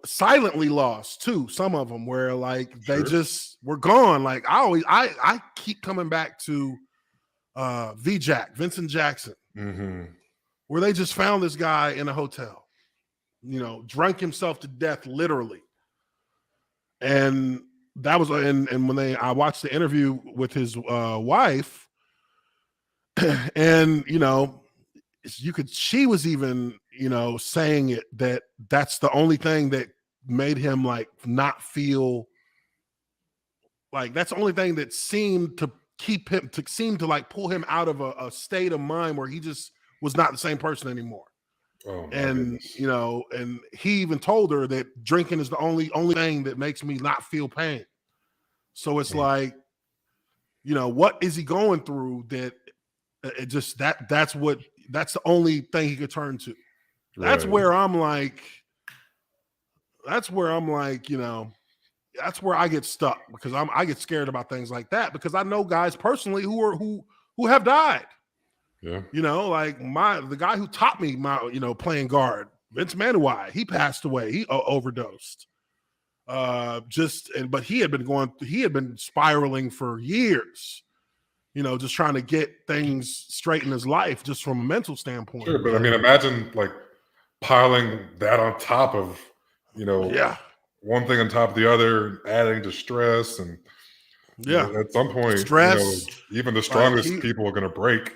silently lost too. Some of them where like they just were gone. Like I keep coming back to Vincent Jackson, where they just found this guy in a hotel, drank himself to death literally, and that was and when I watched the interview with his wife, and she was even saying it that's the only thing that made him like not feel like that's the only thing that seemed to like pull him out of a state of mind where he just was not the same person anymore. And and he even told her that drinking is the only thing that makes me not feel pain. So it's like, what is he going through that it just that's the only thing he could turn to. That's where I'm like, that's where I get stuck because I get scared about things like that because I know guys personally who have died. Yeah. Like the guy who taught me playing guard, Vince Nwaneri, he passed away. He overdosed. But he had been spiraling for years, just trying to get things straight in his life just from a mental standpoint. Sure, but I mean, imagine like piling that on top of, one thing on top of the other, adding to stress. And at some point, stress, even the strongest people are going to break.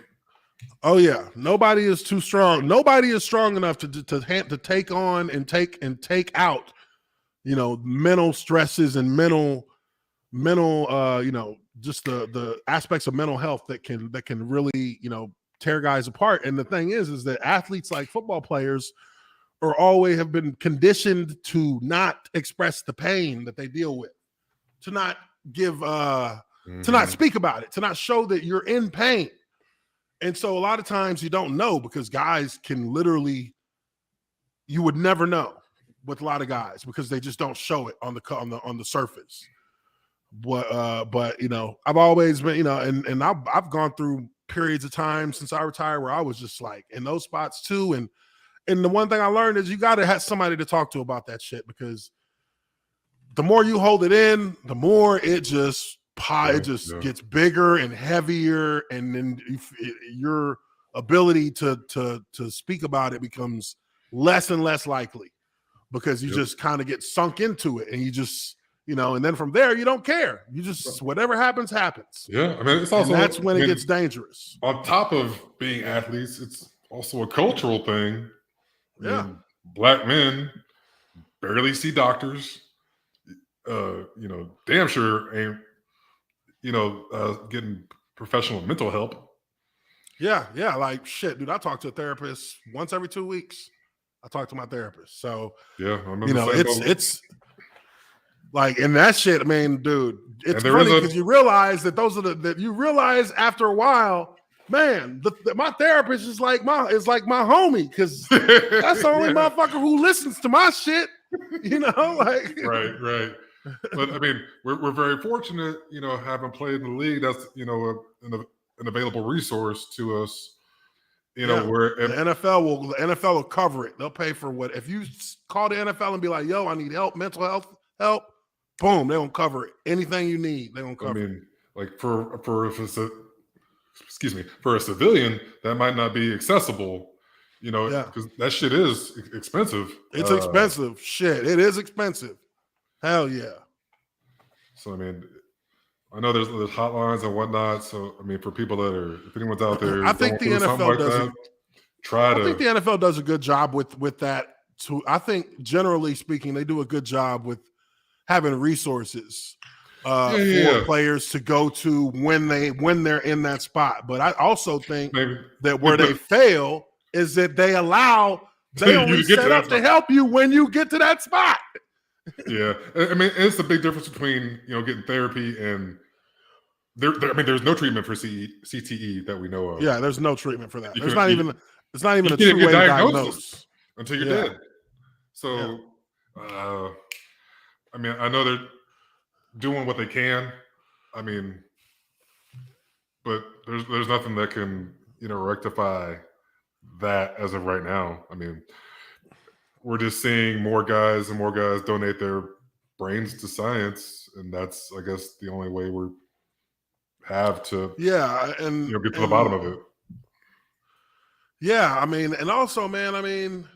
Oh yeah, nobody is too strong. Nobody is strong enough to take on and take out, mental stresses and mental, just the aspects of mental health that can really, tear guys apart. And the thing is that athletes like football players are always have been conditioned to not express the pain that they deal with, to not give, to not speak about it, to not show that you're in pain. And so a lot of times you don't know because guys can literally, you would never know with a lot of guys because they just don't show it on the surface. But I've always been, and I've gone through periods of time since I retired where I was just like in those spots too. And the one thing I learned is you got to have somebody to talk to about that shit because the more you hold it in, the more it just gets bigger and heavier, and then your ability to speak about it becomes less and less likely because you just kind of get sunk into it, and you just and then from there you don't care. You just whatever happens. Yeah, I mean, it's also and that's when it gets dangerous. On top of being athletes, it's also a cultural thing. I mean, black men barely see doctors. Damn sure ain't getting professional mental help. Yeah, like shit, dude. I talk to a therapist once every 2 weeks. I talk to my therapist. So yeah, I remember it's like, and that shit, I mean, dude, it's funny because you realize that you realize after a while, man, my therapist is like my homie, because that's the only motherfucker who listens to my shit. Like right. But I mean, we're very fortunate, having played in the league. That's an available resource to us. Where the NFL will cover it. They'll pay for what if you call the NFL and be like, "Yo, I need help, mental health help." Boom, they won't cover it. Anything you need, they won't cover it. Like for a civilian, that might not be accessible. Because that shit is expensive. It's expensive. Shit, it is expensive. Hell yeah. So I mean, I know there's hotlines and whatnot. So I mean, for people if anyone's out there, I think the NFL does. I think the NFL does a good job with that. I think generally speaking, they do a good job with having resources for players to go to when they're in that spot. But I also think that where they fail is that they only set up to help you when you get to that spot. Yeah, I mean, it's a big difference between getting therapy and there's no treatment for CTE that we know of. Yeah, there's no treatment for that. It's not even a true way to diagnose until you're dead. So, I mean, I know they're doing what they can. I mean, but there's nothing that can rectify that as of right now. I mean, we're just seeing more guys and more guys donate their brains to science, and that's, I guess, the only way we have to and get to the bottom of it. Yeah, I mean, and also, man, I mean,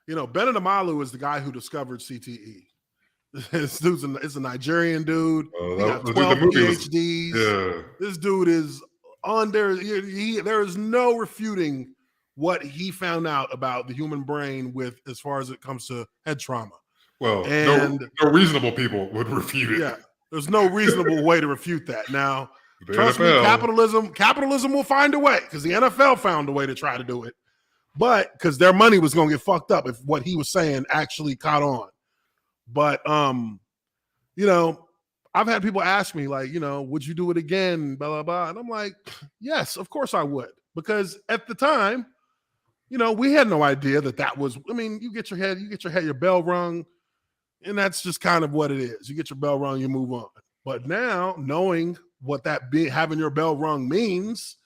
Benedict Amalu is the guy who discovered CTE. This dude's is a Nigerian dude. He got 12 PhDs. This dude is on there. There is no refuting what he found out about the human brain as far as it comes to head trauma. Well, no reasonable people would refute it. Yeah, there's no reasonable way to refute that. Now, trust me, capitalism will find a way, because the NFL found a way to try to do it. But because their money was going to get fucked up if what he was saying actually caught on. But, I've had people ask me, like, would you do it again? Blah, blah, blah. And I'm like, yes, of course I would. Because at the time, we had no idea that was, I mean, you get your bell rung, and that's just kind of what it is. You get your bell rung, you move on. But now, knowing what having your bell rung means,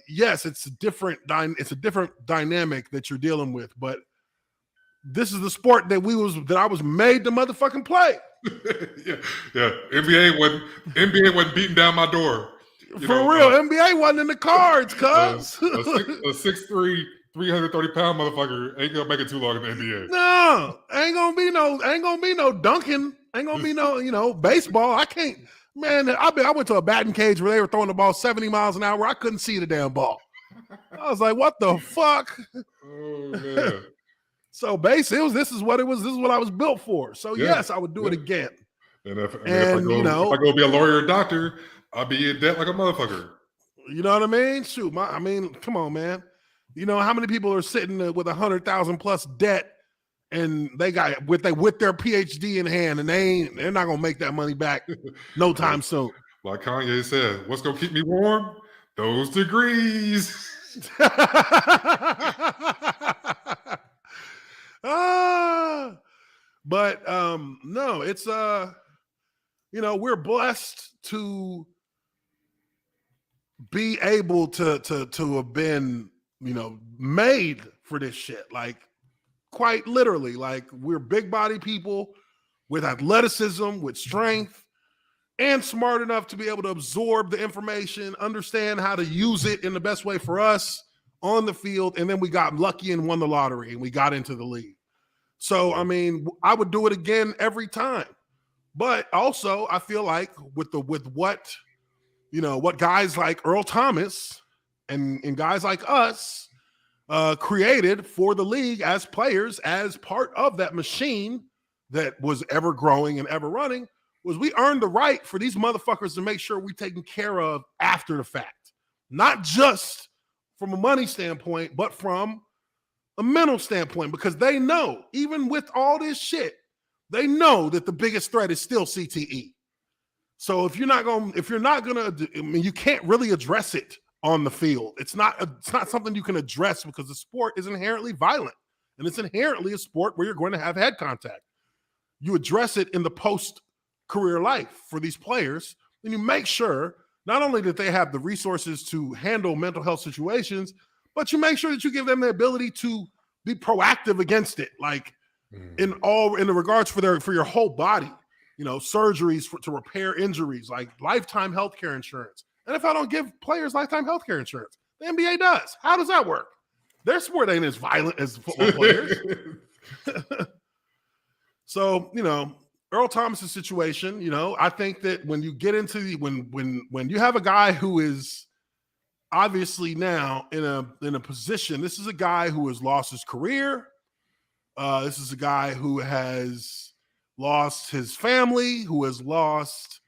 yes, it's a different dynamic that you're dealing with. But this is the sport that I was made to motherfucking play. yeah. NBA wasn't beating down my door. For real, NBA wasn't in the cards, cuz. A 6'3", 330-pound motherfucker ain't gonna make it too long in the NBA. No, ain't gonna be no dunking. Ain't gonna be no, baseball. I can't, man. I went to a batting cage where they were throwing the ball 70 miles an hour. I couldn't see the damn ball. I was like, what the fuck? Oh man. So basically, this is what I was built for. So yes, I would do it again. And if I go be a lawyer or doctor, I'll be in debt like a motherfucker. You know what I mean? Shoot, come on, man. You know how many people are sitting with 100,000 plus debt, and they got with their PhD in hand, and they're not gonna make that money back no time soon. Like Kanye said, what's gonna keep me warm? Those degrees. But no, it's we're blessed to be able to have been made for this shit, like quite literally. Like, we're big body people with athleticism, with strength, and smart enough to be able to absorb the information, understand how to use it in the best way for us on the field. And then we got lucky and won the lottery, and we got into the league. So, I mean, I would do it again every time. But also, I feel like with what guys like Earl Thomas and guys like us created for the league as players, as part of that machine that was ever growing and ever running, was we earned the right for these motherfuckers to make sure we're taken care of after the fact. Not just from a money standpoint, but from a mental standpoint, because they know, even with all this shit, they know that the biggest threat is still CTE. So if you're not gonna, I mean, you can't really address it on the field. It's not something you can address because the sport is inherently violent, and it's inherently a sport where you're going to have head contact. You address it in the post-career life for these players, and you make sure not only that they have the resources to handle mental health situations, but you make sure that you give them the ability to be proactive against it, like in the regards for your whole body. Surgeries to repair injuries, like lifetime healthcare insurance. NFL don't give players lifetime healthcare insurance. The NBA does. How does that work? Their sport ain't as violent as football players. So, Earl Thomas's situation, I think that when you get into when you have a guy who is obviously now in a position, this is a guy who has lost his career. This is a guy who has lost his family, who has lost,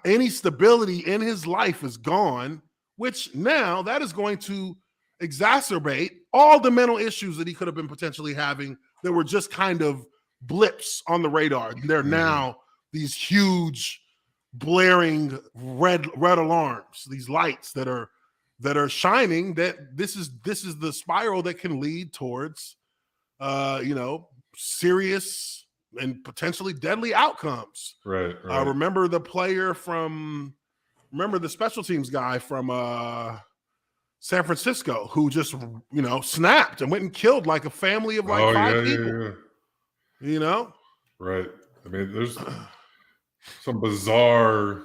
any stability in his life is gone, which now that is going to exacerbate all the mental issues that he could have been potentially having that were just kind of blips on the radar. They're now these huge blaring red alarms, these lights that are shining, that this is the spiral that can lead towards serious and potentially deadly outcomes. Right. Remember the special teams guy from San Francisco who just snapped and went and killed like a family of five people. Yeah. Right. I mean, there's some bizarre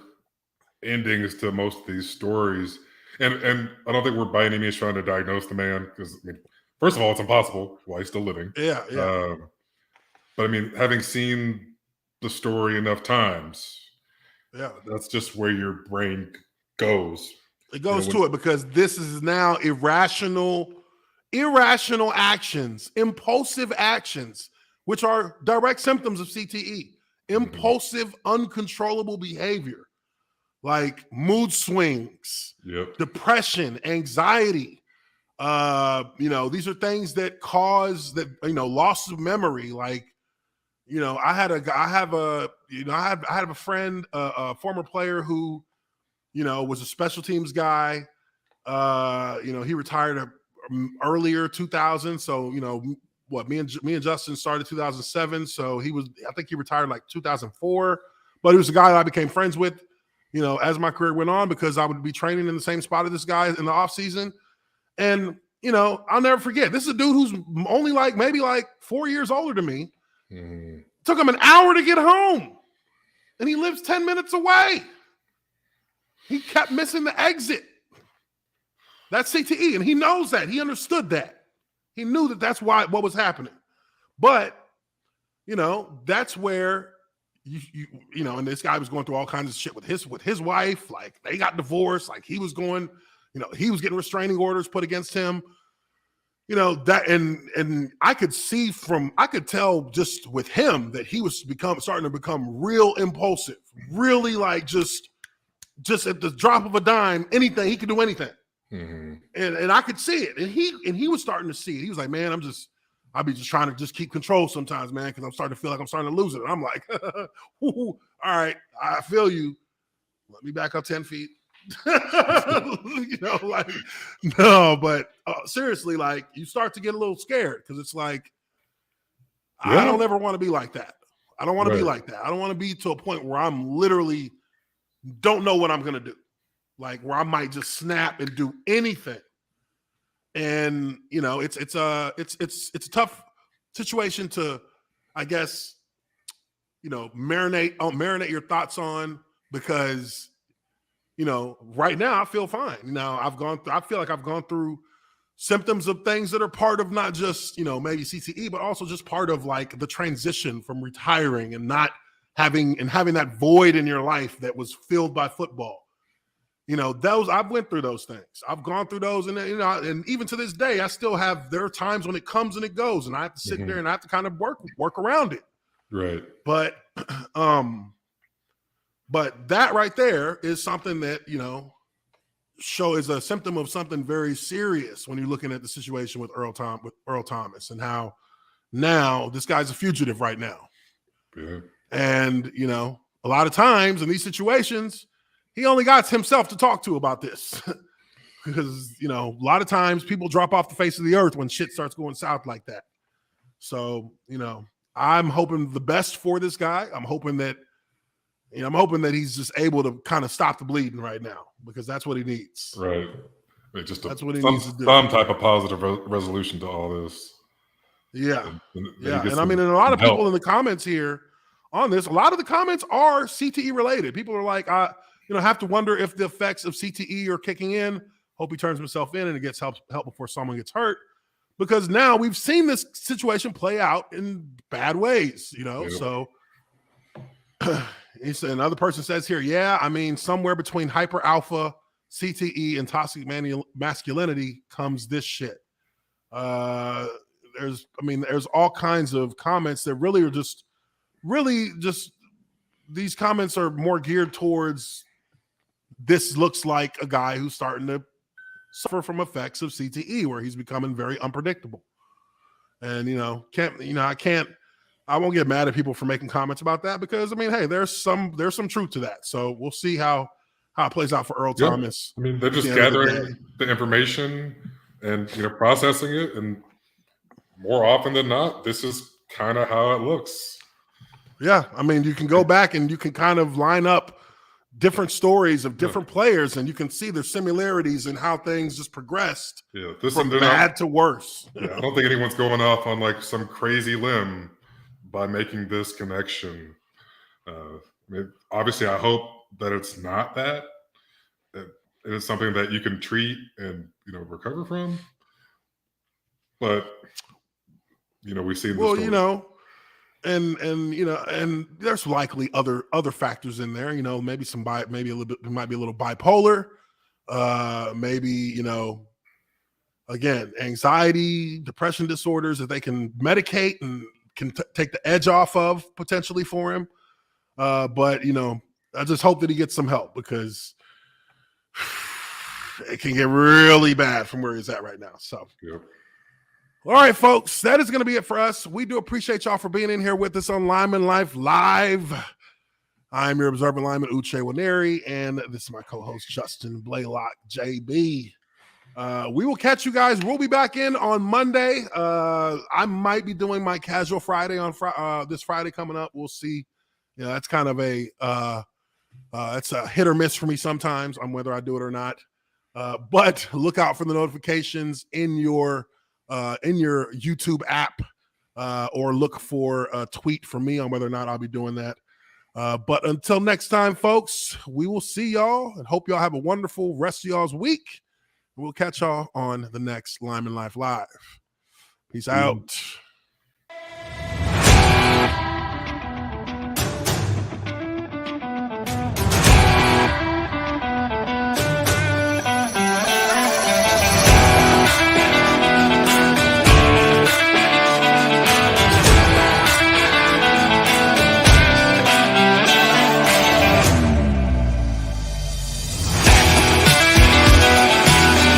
endings to most of these stories, and I don't think we're by any means trying to diagnose the man, because first of all, it's impossible while he's still living. Yeah. But I mean, having seen the story enough times, that's just where your brain goes. It goes to it, because this is now irrational actions, impulsive actions, which are direct symptoms of CTE. Impulsive, uncontrollable behavior, like mood swings, depression, anxiety. These are things that cause that, loss of memory. Like, I had a friend, a former player who, was a special teams guy. He retired earlier 2000. So, me and Justin started 2007. So I think he retired like 2004, but he was a guy that I became friends with, as my career went on, because I would be training in the same spot as this guy in the off season. And, I'll never forget, this is a dude who's only maybe 4 years older than me. Took him an hour to get home, and he lives 10 minutes away. He kept missing the exit. That's CTE, and he knows that. He understood that. He knew that that's what was happening. But, that's where and this guy was going through all kinds of shit with his wife. Like, they got divorced. Like, he was going, he was getting restraining orders put against him. That, and I could tell just with him that he was starting to become real impulsive, really just at the drop of a dime, anything, he could do anything. And I could see it. And he was starting to see it. He was like, man, I'll be just trying to just keep control sometimes, man, because I'm starting to feel like I'm starting to lose it. And I'm like, all right, I feel you. Let me back up 10 feet. No, but seriously, you start to get a little scared, because it's like, I don't ever want to be like that. I don't want to be like that. I don't want to be to a point where I'm literally don't know what I'm going to do, where I might just snap and do anything. And it's a tough situation to, I guess, marinate your thoughts on, because right now I feel fine. I feel like I've gone through symptoms of things that are part of not just, maybe CTE, but also just part of like the transition from retiring and not having that void in your life that was filled by football. Those I've went through those things. I've gone through those, and and even to this day, I still have. There are times when it comes and it goes, and I have to sit there and I have to kind of work around it. Right. But that right there is something that is a symptom of something very serious when you're looking at the situation with Earl Thomas and how now this guy's a fugitive right now. Yeah. And a lot of times in these situations, he only got himself to talk to about this because, a lot of times people drop off the face of the earth when shit starts going south like that. So, I'm hoping the best for this guy. I'm hoping that he's just able to kind of stop the bleeding right now because that's what he needs. Right. That's what he needs to do. Some type of positive resolution to all this. Yeah. And I mean, and a lot of people in the comments here on this, a lot of the comments are CTE related. People are like, have to wonder if the effects of CTE are kicking in. Hope he turns himself in and it gets help before someone gets hurt. Because now we've seen this situation play out in bad ways, Yep. So another person says here, somewhere between hyper alpha, CTE, and toxic masculinity comes this shit. There's all kinds of comments that really are just these comments are more geared towards this looks like a guy who's starting to suffer from effects of CTE where he's becoming very unpredictable. And, I won't get mad at people for making comments about that because hey, there's some truth to that. So we'll see how it plays out for Earl Thomas. They're just gathering the information and, processing it. And more often than not, this is kind of how it looks. Yeah. You can go back and you can kind of line up different stories of different players, and you can see their similarities in how things just progressed from bad to worse. I don't think anyone's going off on like some crazy limb by making this connection. Obviously, I hope that it's not that. That it is something that you can treat and recover from. But we've seen. Well, and there's likely other factors in there. Maybe maybe a little bit. Might be a little bipolar. Maybe again, anxiety, depression disorders that they can medicate and can take the edge off of potentially for him. But I just hope that he gets some help because it can get really bad from where he's at right now. So. Yep. All right, folks, that is going to be it for us. We do appreciate y'all for being in here with us on Lineman Life Live. I'm your observant lineman, Uche Nwaneri, and this is my co-host, Justin Blaylock, JB. We will catch you guys. We'll be back in on Monday. I might be doing my casual Friday on this Friday coming up. We'll see. That's kind of it's a hit or miss for me sometimes on whether I do it or not. But look out for the notifications in your YouTube app, or look for a tweet from me on whether or not I'll be doing that. But until next time, folks, we will see y'all and hope y'all have a wonderful rest of y'all's week. We'll catch y'all on the next Lineman Life Live. Peace out.